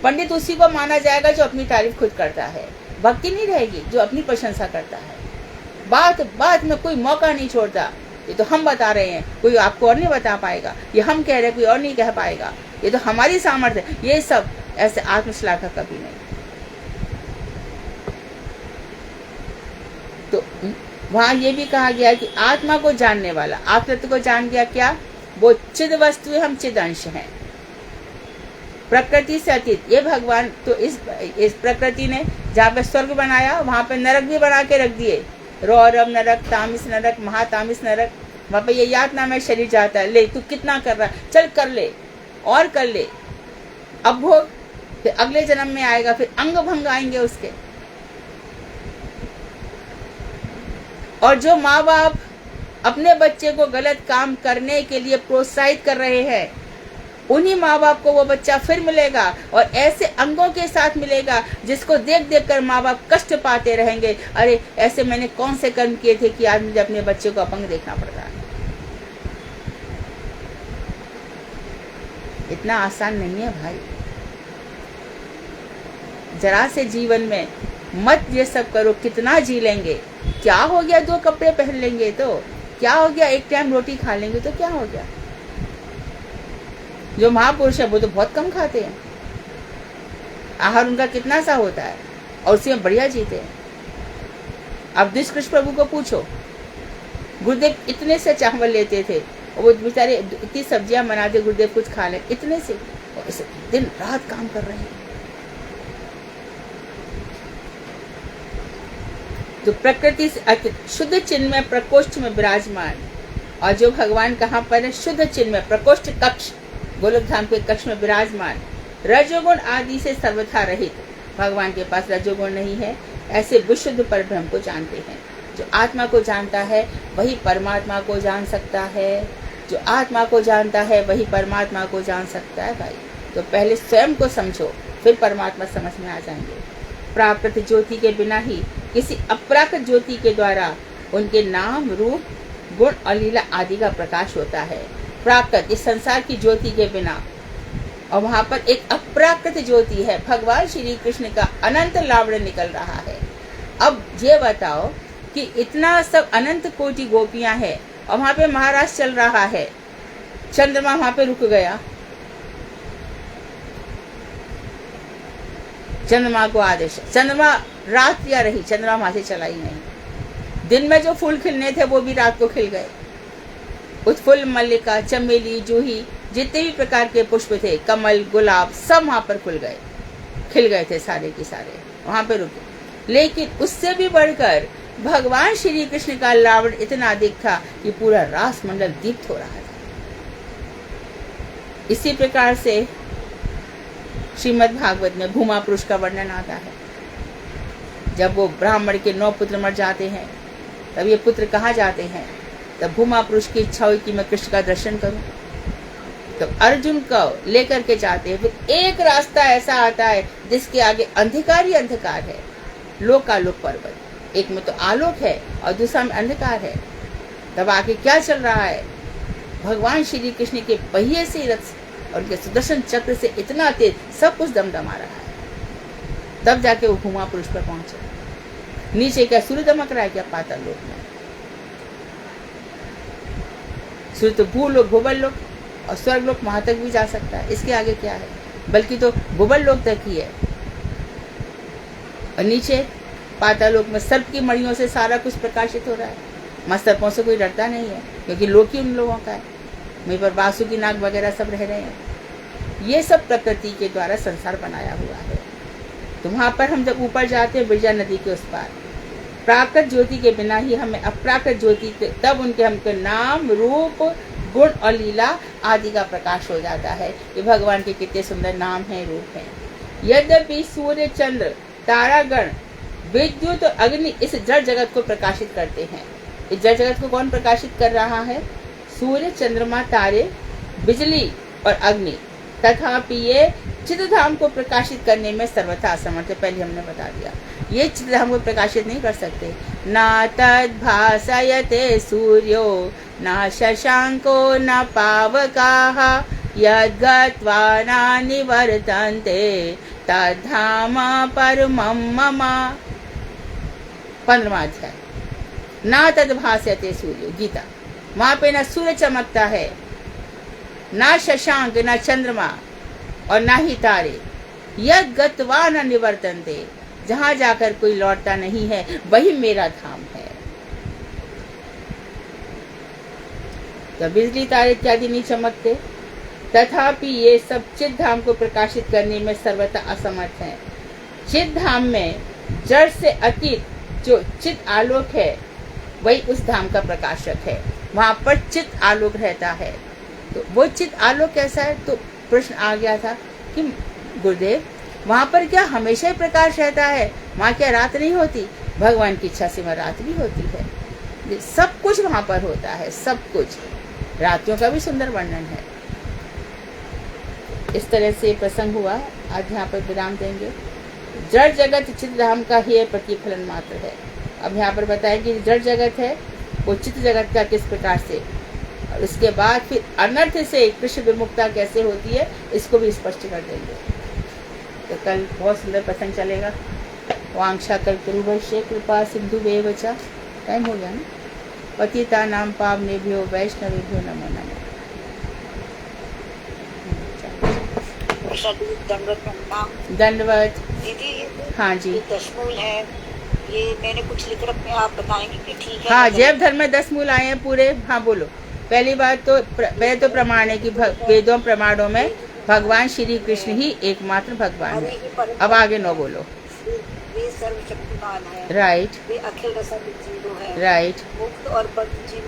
पंडित उसी को माना जाएगा जो अपनी तारीफ खुद करता है। भक्ति नहीं रहेगी जो अपनी प्रशंसा करता है। बात में कोई मौका नहीं छोड़ता। ये तो हम बता रहे हैं, कोई आपको और नहीं बता पाएगा। ये हम कह रहे हैं, कोई और नहीं कह पाएगा। ये तो हमारी सामर्थ्य है। ये सब ऐसे आत्मश्लाघा कभी नहीं। तो वहां ये भी कहा गया कि आत्मा को जानने वाला, आत्मतत्व को जान गया, क्या वो चिद वस्तु है, हम चिद अंश हैं, प्रकृति से अतीत। ये भगवान तो इस प्रकृति ने जहाँ पे स्वर्ग बनाया, वहां पे नरक भी बना के रख दिए। रौरव नरक, तामिस नरक, महातामिस नरक। वहां पे ये याद नाम है, शरीर जाता है, ले तू कितना कर रहा है, चल कर ले और कर ले। अब भोग फिर अगले जन्म में आएगा, फिर अंग भंग आएंगे उसके। और जो माँ बाप अपने बच्चे को गलत काम करने के लिए प्रोत्साहित कर रहे हैं, उन्हीं माँ बाप को वो बच्चा फिर मिलेगा और ऐसे अंगों के साथ मिलेगा जिसको देख देख कर माँ बाप कष्ट पाते रहेंगे। अरे ऐसे मैंने कौन से कर्म किए थे कि आज मुझे अपने बच्चे को अपंग देखना पड़ रहा है। इतना आसान नहीं है भाई। जरा से जीवन में मत ये सब करो, कितना जी लेंगे। क्या हो गया, 2 कपड़े पहन लेंगे तो क्या हो गया, एक टाइम रोटी खा लेंगे तो क्या हो गया। जो महापुरुष है वो तो बहुत कम खाते हैं, आहार उनका कितना सा होता है और उसी में बढ़िया जीते हैं। अब कृष्ण प्रभु को पूछो, गुरुदेव इतने से चावल लेते थे और वो बेचारे इतनी सब्जियां बनाते, गुरुदेव कुछ खा ले, इतने से, और इसे दिन रात काम कर रहे हैं। तो प्रकृति से शुद्ध चिन्मय प्रकोष्ठ में विराजमान, और जो भगवान कहाँ पर है, शुद्ध चिन्मय प्रकोष्ठ कक्ष, गोलोक धाम के कक्ष में विराजमान, रजोगुण आदि से सर्वथा रहित। भगवान के पास रजोगुण नहीं है। ऐसे विशुद्ध परब्रह्म को जानते हैं। जो आत्मा को जानता है वही परमात्मा को जान सकता है। जो आत्मा को जानता है वही परमात्मा को जान सकता है भाई। तो पहले स्वयं को समझो, फिर परमात्मा समझ में आ जाएंगे। प्राकृत ज्योति के बिना ही किसी अप्राकृत ज्योति के द्वारा उनके नाम, रूप, गुण और लीला आदि का प्रकाश होता है। प्राकृत इस संसार की ज्योति के बिना, और वहां पर एक अप्राकृत ज्योति है, भगवान श्री कृष्ण का अनंत लावण्य निकल रहा है। अब ये बताओ कि इतना सब अनंत कोटि गोपियां हैं और वहां पे महाराज चल रहा है, चंद्रमा वहां पे रुक गया, चंद्रमा को आदेश, चंद्रमा रात या रही, चंद्रमा वहां से चला ही नहीं। दिन में जो फूल खिलने थे वो भी रात को खिल गए। उत्फुल्ल, मल्लिका, चमेली, जूही, जितने भी प्रकार के पुष्प थे, कमल, गुलाब, सब वहां पर खिल गए थे, सारे के सारे वहां पर रुके। लेकिन उससे भी बढ़कर भगवान श्री कृष्ण का लावण्य इतना अधिक था कि पूरा रास मंडल दीप्त हो रहा था। इसी प्रकार से श्रीमद् भागवत में भूमा पुरुष का वर्णन आता है। जब वो ब्राह्मण के 9 पुत्र मर जाते हैं, तब ये पुत्र कहाँ जाते हैं, तब भूमा पुरुष की इच्छा हुई कि मैं कृष्ण का दर्शन करूं। तब अर्जुन को लेकर के जाते हैं। फिर एक रास्ता ऐसा आता है जिसके आगे अंधकार ही अंधकार है, लोकालोक पर्वत, एक में तो आलोक है और दूसरा में अंधकार है। तब आगे क्या चल रहा है, भगवान श्री कृष्ण के पहिए से रथ और उनके सुदर्शन चक्र से इतना तेज सब कुछ दमदमा रहा है। तब जाके वो भूमा पुरुष पर पहुंचे। नीचे क्या सूर्य दमक रहा है, क्या पाताल लोक में सूर्य तो भूलोक, भूबल लोक और स्वर्ग लोक वहां तक भी जा सकता है। इसके आगे क्या है, बल्कि तो भूबल लोक तक ही है। और नीचे पाताल लोक में सर्प की मणियों से सारा कुछ प्रकाशित हो रहा है। मां सर्पों से कोई डरता नहीं है, क्योंकि लोक ही उन लोगों का है। वहीं पर वासुकी नाग वगैरह सब रह रहे हैं। ये सब प्रकृति के द्वारा संसार बनाया हुआ है। तो वहां पर हम जब ऊपर जाते हैं विरजा नदी के उस पार, प्राकृत ज्योति के बिना ही हमें अप्राकृत ज्योति के, तब उनके हमके नाम, रूप, गुण और लीला आदि का प्रकाश हो जाता है। ये भगवान के कितने सुंदर नाम हैं, रूप हैं। यद्यपि सूर्य, चंद्र, तारागण, विद्युत और अग्नि इस जड़ जगत को प्रकाशित करते हैं। इस जड़ जगत को कौन प्रकाशित कर रहा है, सूर्य, चंद्रमा, तारे, बिजली और अग्नि। तथापि ये चित्तधाम को प्रकाशित करने में सर्वथा असमर्थ है। पहले हमने बता दिया, ये चित्तधाम को प्रकाशित नहीं कर सकते। ना तद भासयते सूर्यो ना शशांको न पावकाः यद्गत्वा न निवर्तन्ते तद्धाम परमं मम। 15वां अध्याय। ना तद भासयते सूर्यो, गीता। वहां पे ना सूर्य चमकता है, ना शशांक, ना चंद्रमा और ना ही तारे। यद गत्वा न निवर्तन्ते, जहां जाकर कोई लौटता नहीं है वही मेरा धाम है। तो बिजली, तारे इत्यादि नहीं चमकते, तथापि ये सब चित्त धाम को प्रकाशित करने में सर्वथा असमर्थ हैं। चित्त धाम में जड़ से अतीत जो चित्त आलोक है वही उस धाम का प्रकाशक है। वहां पर चित्त आलोक रहता है। तो वो चित्त आलोक कैसा है, तो प्रश्न आ गया था कि गुरुदेव वहाँ पर क्या हमेशा ही प्रकाश रहता है? वहाँ क्या रात नहीं होती? भगवान की इच्छा से वहाँ रात भी होती है। सब कुछ वहाँ पर होता है, सब कुछ। रातियों का भी सुंदर वर्णन है। इस तरह से प्रसंग हुआ। आज यहाँ पर विराम देंगे। जड़ जगत चित्त धाम का ही प्रतिफलन मात्र है। अब यहाँ पर बताएं कि जड़ जगत है वो चित्त जगत का किस प्रकार से, और उसके बाद फिर अनर्थ से कृष्ण विमुक्ता कैसे होती है, इसको भी स्पष्ट कर देंगे। तो कल बहुत सुंदर प्रसंग चलेगा। वांछा कल्पतरुभ्यश्च कृपा सिन्धुभ्येव च। टाइम हो गया ना। पतितानां पावनेभ्यो वैष्णवेभ्यो नमो नमः। दंडवत। दीदी हाँ जी। ये दशमूल है, ये मैंने कुछ लिख रखे हैं, आप बताएंगे कि ठीक है? हाँ, या जैव धर्म में 10 मूल आए हैं पूरे। हाँ बोलो। पहली बात तो पहले तो प्रमाण है कि वेदों प्रमाणों में भगवान श्री कृष्ण ही एकमात्र भगवान है। अब आगे 9 बोलो। वे सर्वशक्तिमान है, राइट वे अखिल रसा जीव है, राइट। मुक्त और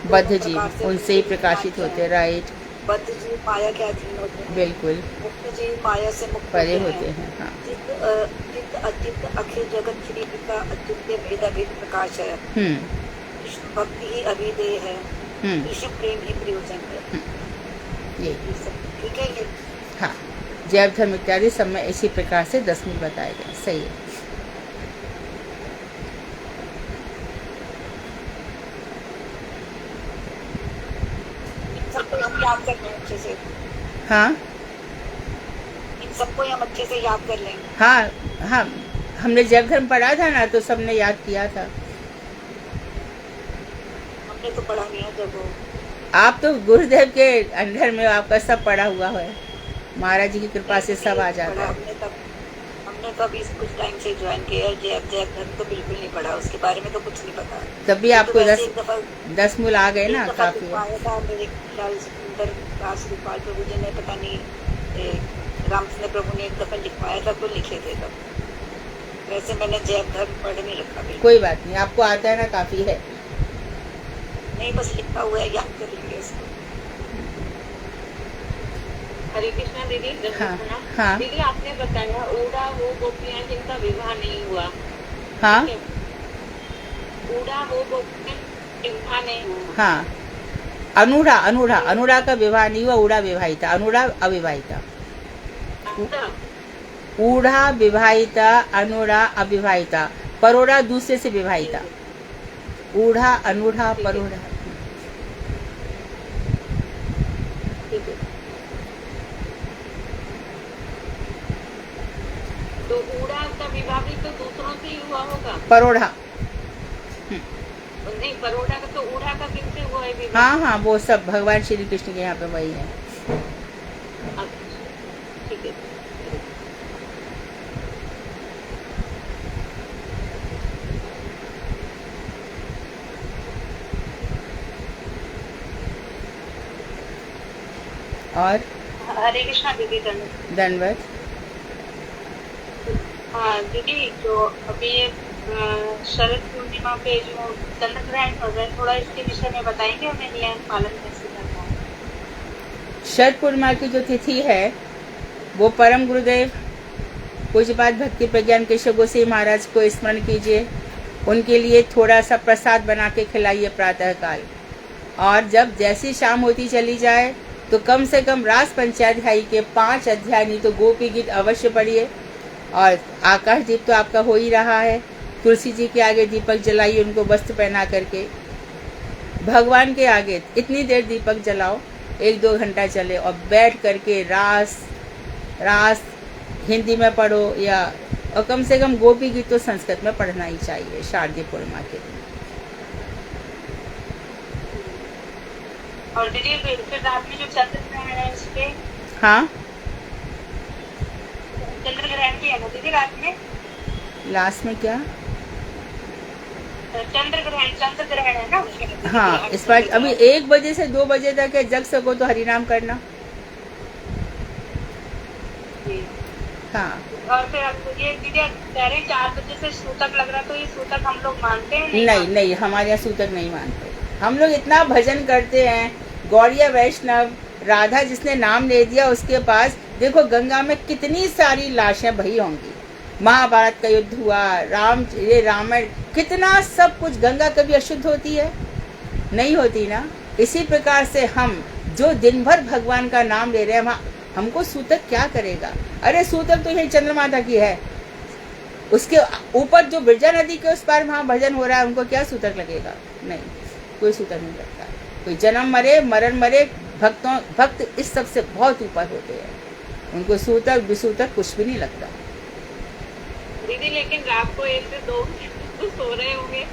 बद्ध जीव उनसे ही प्रकाशित होते हैं। राइट। बद्ध जीव माया के अधीन होते हैं, बिल्कुल मुक्त जीव माया से मुक्त परे होते हैं। हाँ। चित्त अचित्त अखिल जगत श्री का अद्वितीय भेदाभेद प्रकाश है। कृष्ण भक्ति ही अभिदेय है, विश्व प्रेम ही प्रयोजन है। ये सब ठीक है ये? हाँ, जैव धर्म इत्यादि सब में इसी प्रकार से 10 मूल बताए गए। सही है। सबको हम याद कर लें अच्छे से। हाँ इन सबको हम अच्छे से याद कर लें। हाँ हाँ, हमने जैव धर्म पढ़ा था ना, तो सबने याद किया था। हमने तो पढ़ा नहीं है जब वो। आप तो गुरुदेव के अंडर में आपका सब पढ़ा हुआ है। महाराज जी की कृपा से सब आ जाता है। हमने तो अभी कुछ टाइम से ज्वाइन किया। जैव धर्म तो बिल्कुल नहीं पढ़ा, उसके बारे में तो कुछ नहीं पता। तब भी आपको तो 10 मूल आ गए ना, काफी है। आया था मेरे ख्याल से सुंदर दास गोपाल प्रभु जी ने, पता नहीं रामचंद्र प्रभु ने एक दफा लिखवाया था, तो लिखे थे तब। वैसे मैंने जैव धर्म पढ़ नहीं रखा बिल्कुल। कोई बात नहीं, आपको आता है ना, काफी है। नहीं, बस लिखा हुआ है, याद कर लेंगे इसको। हरे कृष्णा दीदी। हाँ, हाँ। दीदी आपने बताया ऊड़ा वो गोपियां जिनका विवाह नहीं हुआ। हाँ ऊड़ा वो गोपियां विवाह नहीं हुआ। हाँ, अनुरा अनुरा अनुरा का विवाह नहीं हुआ। ऊड़ा विवाहिता, अनुरा अविवाहिता। ऊढ़ा विवाहिता, अनुरा अविवाहिता, परोड़ा दूसरे से विवाहिता। ऊढ़ा, अनुढ़ा, परोड़ा। तो ऊड़ा का विवाह भी तो दूसरों से ही हुआ होगा। परोड़ा। नहीं, परोड़ा का तो ऊड़ा का किससे हुआ है विवाह? हाँ हाँ, वो सब भगवान श्री कृष्ण के यहाँ पे वही है। ठीक है। और हरे कृष्णा दीदी। दंडवत। हाँ दीदी, जो अभी ये शरद पूर्णिमा पे जो चंद्र ग्रहण हो रहा है, थोड़ा इसके विषय में बताएंगे, हमें नियम पालन कैसे करना है? शरद पूर्णिमा की जो तिथि है वो परम गुरुदेव पूज्यपाद भक्ति प्रज्ञान केशव गोसाई महाराज को स्मरण कीजिए। उनके लिए थोड़ा सा प्रसाद बना के खिलाइए प्रातः काल। और जब जैसी शाम होती चली जाए तो कम से कम रास पंचाध्यायी के 5 अध्याय, नहीं तो गोपी गीत अवश्य पढ़िए। और आकाश दीप तो आपका हो ही रहा है। तुलसी जी के आगे दीपक जलाइए, उनको वस्त्र पहना करके। भगवान के आगे इतनी देर दीपक जलाओ, 1-2 घंटा चले, और बैठ करके रास हिंदी में पढ़ो, या और कम से कम गोपी गीत तो संस्कृत में पढ़ना ही चाहिए शारदीय पूर्णिमा के दिन। और दीदी फिर रात में जो चंद्र ग्रहण है उसके, हाँ, चंद्र ग्रहण भी है ना दीदी रात में? लास्ट में क्या? चंद्र ग्रहण है ना उसके? हाँ, इस बार अभी 1 बजे से 2 बजे तक है, जग सको तो हरिनाम करना। हाँ। और फिर ये दीदी कह रहे 4 बजे से सूतक लग रहा, तो ये सूतक हम लोग मानते हैं? नहीं, हमारे यहाँ सूतक नहीं मानते। हम लोग इतना भजन करते हैं, गौड़िया वैष्णव, राधा जिसने नाम ले दिया उसके पास देखो गंगा में कितनी सारी लाशें बही होंगी, महाभारत का युद्ध हुआ, रामायण, कितना सब कुछ। गंगा कभी अशुद्ध होती है? नहीं होती ना। इसी प्रकार से हम जो दिन भर भगवान का नाम ले रहे हैं, हमको सूतक क्या करेगा? अरे सूतक तो यही चंद्रमाता की है, उसके ऊपर जो बिरजा नदी के उस पार वहाँ भजन हो रहा है, उनको क्या सूतक लगेगा? नहीं, कोई सूतक नहीं लगता। कोई जन्म मरे मरण मरे, भक्त इस सब से बहुत ऊपर होते हैं, उनको सूतक विसूतक कुछ भी नहीं लगता। दीदी लेकिन रात को 1 से 2 तो सो रहे होंगे।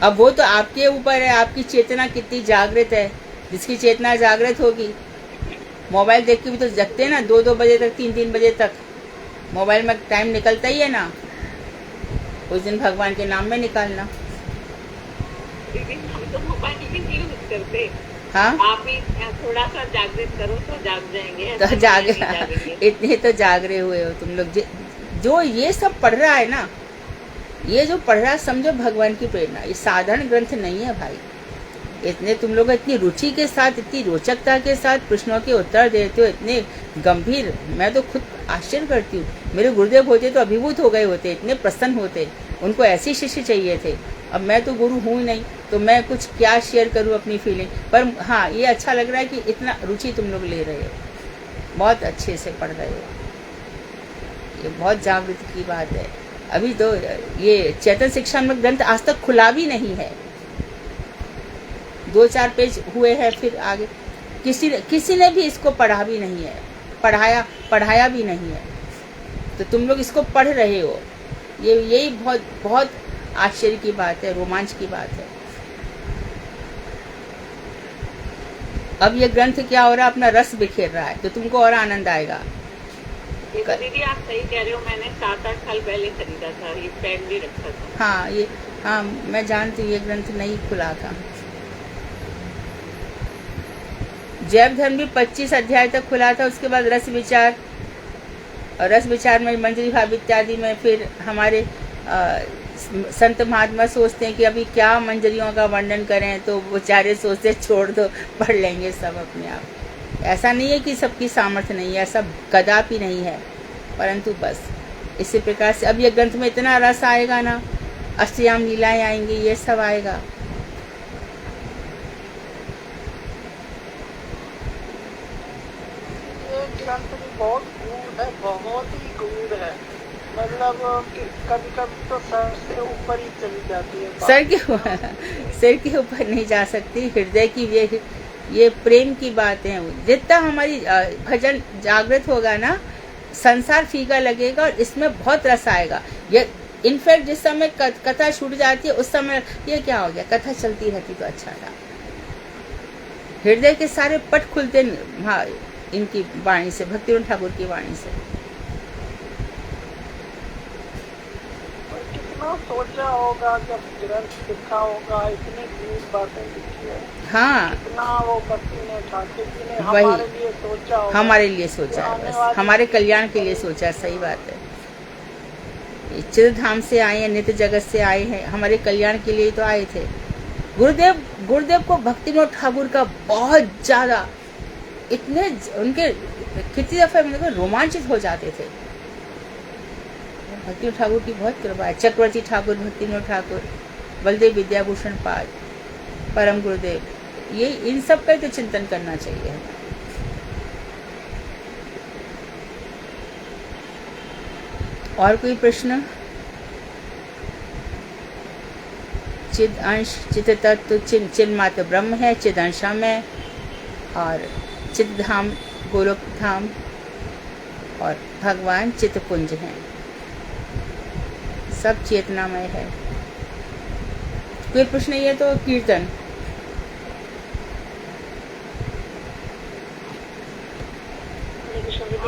अब वो तो आपके ऊपर है, आपकी चेतना कितनी जागृत है। जिसकी चेतना जागृत होगी, मोबाइल देख के भी तो जगते हैं ना, 2-2 बजे तक, 3-3 बजे तक मोबाइल में टाइम निकलता ही है ना। उस दिन भगवान के नाम में निकालना। दीदी हम तो मोबाइल भी नहीं यूज करते। हाँ, आप ही थोड़ा सा जागृत करो तो जाग जाएंगे। तो इतने तो जागरे हुए हो तुम लोग। जो ये सब पढ़ रहा है ना, ये जो पढ़ रहा है, समझो भगवान की प्रेरणा। ये साधारण ग्रंथ नहीं है भाई। इतने तुम लोग इतनी रुचि के साथ, इतनी रोचकता के साथ प्रश्नों के उत्तर देते हो, इतने गंभीर। मैं तो खुद आश्चर्य करती हूँ। मेरे गुरुदेव होते तो अभिभूत हो गए होते, इतने प्रसन्न होते। उनको ऐसी शिष्य चाहिए थे। अब मैं तो गुरु हूँ ही नहीं, तो मैं कुछ क्या शेयर करूँ अपनी फीलिंग। पर हाँ, ये अच्छा लग रहा है कि इतना रुचि तुम लोग ले रहे हो, बहुत अच्छे से पढ़ रहे हो। ये बहुत जागृति की बात है। अभी तो ये चैतन्य शिक्षामृत ग्रंथ आज तक खुला भी नहीं है। 2-4 पेज हुए हैं, फिर आगे किसी ने भी इसको पढ़ा भी नहीं है, पढ़ाया भी नहीं है। तो तुम लोग इसको पढ़ रहे हो, यही बहुत बहुत आश्चर्य की बात है, रोमांच की बात है। अब ये ग्रंथ क्या हो रहा है, अपना रस बिखेर रहा है, तो तुमको और आनंद आएगा। ये तो दीदी आप सही कह रहे हो। मैंने 7-8 साल पहले खरीदा था, ये पेन भी रखा था। हाँ, मैं जानती हूँ, ये ग्रंथ नहीं खुला था। जैव धर्म भी 25 अध्याय तक खुला था। उसके बाद रस विचार, और रस विचार में मंजरी भाव इत्यादि में फिर हमारे संत महात्मा सोचते हैं कि अभी क्या मंजरियों का वर्णन करें, तो बेचारे सोचते छोड़ दो, पढ़ लेंगे सब अपने आप। ऐसा नहीं है कि सबकी सामर्थ्य नहीं है, ऐसा कदापि नहीं है, परंतु बस इसी प्रकार से अब ये ग्रंथ में इतना रस आएगा ना, अष्टयाम लीलाएं आएंगी, ये सब आएगा। ग्रंथ भी बहुत गूढ़ है, बहुत ही गूढ़ है। मतलब कभी कभी तो सर से ऊपर ही चली जाती है। सर के ऊपर नहीं जा सकती। हृदय की ये प्रेम की बात है। जितना हमारी भजन जागृत होगा ना, संसार फीका लगेगा और इसमें बहुत रस आएगा। ये इनफैक्ट जिस समय कथा छूट जाती है, उस समय ये क्या हो गया, कथा चलती रहती तो अच्छा था। हृदय के सारे पट खुलते हाँ इनकी वाणी से, भक्तिविनोद ठाकुर की वाणी से। कितना सोचा होगा जब ग्रंथ लिखा होगा, इतनी गूढ़ बातें लिखी है। हाँ, कितना वो भक्तिविनोद ठाकुर जी ने वही हमारे लिए सोचा होगा। हमारे लिए सोचा है, बस हमारे कल्याण के लिए सोचा है। सही बात है। चित्रधाम से आए हैं, नित्य जगत से आए हैं, हमारे कल्याण के लिए तो आए थे। गुरुदेव को भक्तिविनोद ठाकुर का बहुत ज्यादा, इतने उनके कितनी दफे मतलब रोमांचित हो जाते थे। भक्तिविनोद ठाकुर की बहुत कृपा है। चक्रवर्ती ठाकुर, भक्तिविनोद ठाकुर, बलदेव विद्याभूषण पाद, परम गुरुदेव, ये इन सब का तो चिंतन करना चाहिए। और कोई प्रश्न? चिद अंश, चित तत्व, चिन्मात्र ब्रह्म है, चिद अंशा में, और चित धाम गोलोक धाम, और भगवान चित्तपुंज हैं, सब चेतनामय है। कोई प्रश्न नहीं है तो कीर्तन।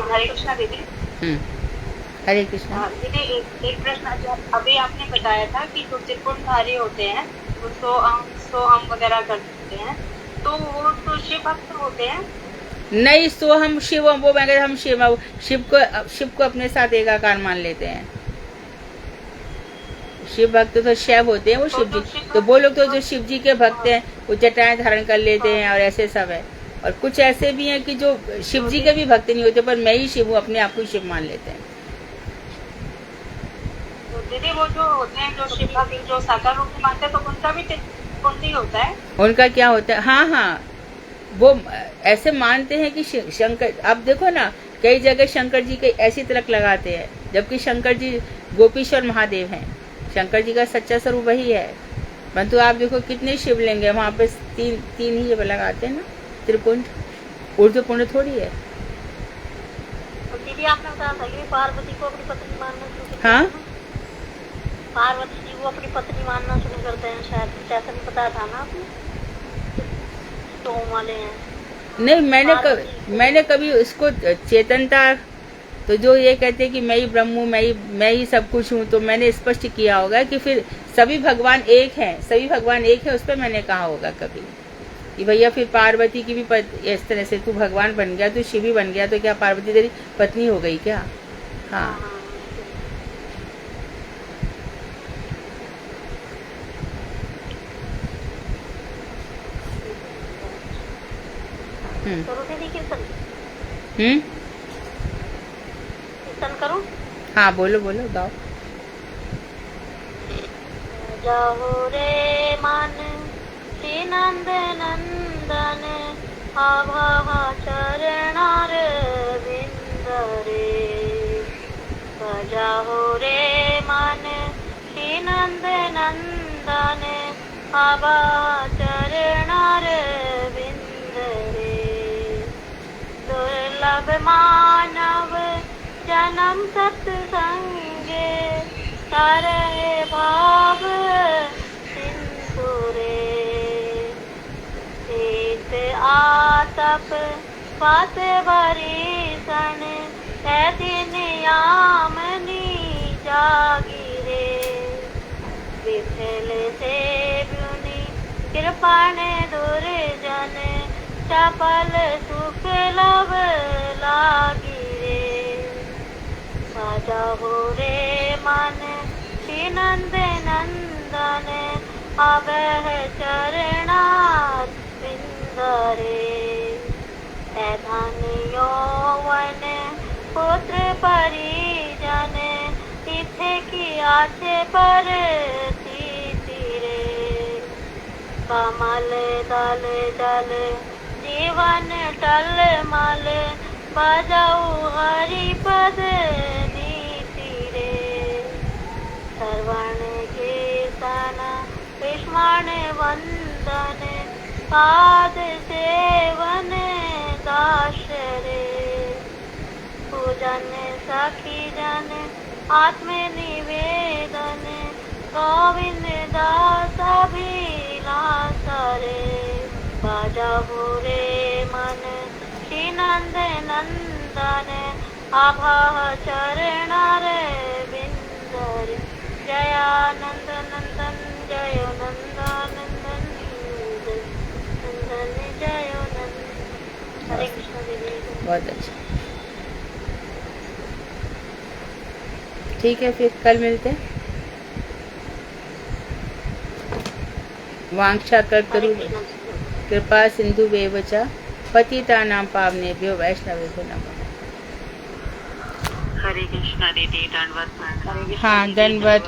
हरे कृष्णा दीदी। हरे कृष्णा दीदी, एक प्रश्न जो अभी आपने बताया था कि जो त्रिपुरधारी होते हैं वो सो हम वगैरह कर सकते हैं, तो वो तो शिव भक्त होते हैं? नहीं, सो हम शिव, वो मगर हम शिव को अपने साथ एकाकार मान लेते हैं। शिव भक्त तो शैव होते हैं, वो शिव जी। तो वो लोग तो जो शिव जी के भक्त हैं, वो जटाएं धारण कर लेते हैं और ऐसे सब है। और कुछ ऐसे भी हैं कि जो शिव जी के भी भक्त नहीं होते, पर मैं ही शिव हूँ, अपने आप को शिव मान लेते हैं। तो दीदी वो जो होते हैं जो शिव भक्त जो साकार रूप में मानते हैं, तो उनका भी कुंडी होता है? उनका क्या होता है? हाँ हाँ, वो ऐसे मानते हैं कि शंकर, आप देखो ना कई जगह शंकर जी के ऐसी तिलक लगाते हैं, जबकि शंकर जी गोपीश्वर महादेव हैं। शंकर जी का सच्चा स्वरूप वही है, परंतु आप देखो कितने शिवलिंग है वहाँ पे, तीन ही जब लगाते हैं ना, त्रिपुंड, ऊर्ध्वपुंड थोड़ी है। तो दीदी आपने बताया था कि पार्वती को अपनी पत्नी मानना शुरू कर, हाँ, पार्वती जी को अपनी पत्नी मानना शुरू करते हैं शायद, कुछ ऐसा नहीं बताया था ना आपने? तो वाले हैं नहीं, मैंने कभी उसको चेतनता, तो जो ये कहते हैं कि मैं ही ब्रह्म हूँ, मैं ही सब कुछ हूँ, तो मैंने स्पष्ट किया होगा कि फिर सभी भगवान एक हैं, सभी भगवान एक है, उस पर मैंने कहा होगा कभी कि भैया फिर पार्वती की भी इस तरह से तू भगवान बन गया, तू शिव ही बन गया, तो क्या पार्वती तेरी पत्नी हो गई क्या? हाँ, करो दीदी कीर्तन, कीर्तन करो। हाँ बोलो बोलो, गाओ। जाहो रे मन श्री नंद नंदन, आभा चरणार विंद रे। जाहो रे मन श्री नंद नंदन, आभा चरणार विंद रे। दुर्लभ मानव जन्म सत्संगे, तारे भाव सिंधु रे। एक आतप पात भरीषण, है दिन यामनी जागी रे। विठल से ब्युनि कृपण दुर्जन, चपल सुख लव लागी रे। जाहो रे मन श्री नंद नंदन, अवह चरणार विंद रे। धन यौवन पुत्र परिजन, तिथे की आछे पर रे। कमल दल दल जीवन टल मल, बजाऊ हरि पद नीति रे। श्रवण कीर्तन विस्मरण वंदन, पाद सेवन दास रे। पूजन सखी जन आत्म निवेदन, गोविंद दास अभिलाष रे। बजाओ रे मन श्री नंद नंदन, आभा चरणार विंद रे। जयानंद नंदन जय नंदन नंदन जय नंदन। हरे कृष्ण दीदी। बहुत अच्छा, ठीक है, फिर कल मिलते हैं। वांछा कल्पतरु कृपा सिंधु वेवचा, पतितानां पावनेभ्यो वैष्णवेभ्यो नमः। हरे कृष्णा दीदी, दंडवत प्रणाम। हाँ, दंडवत।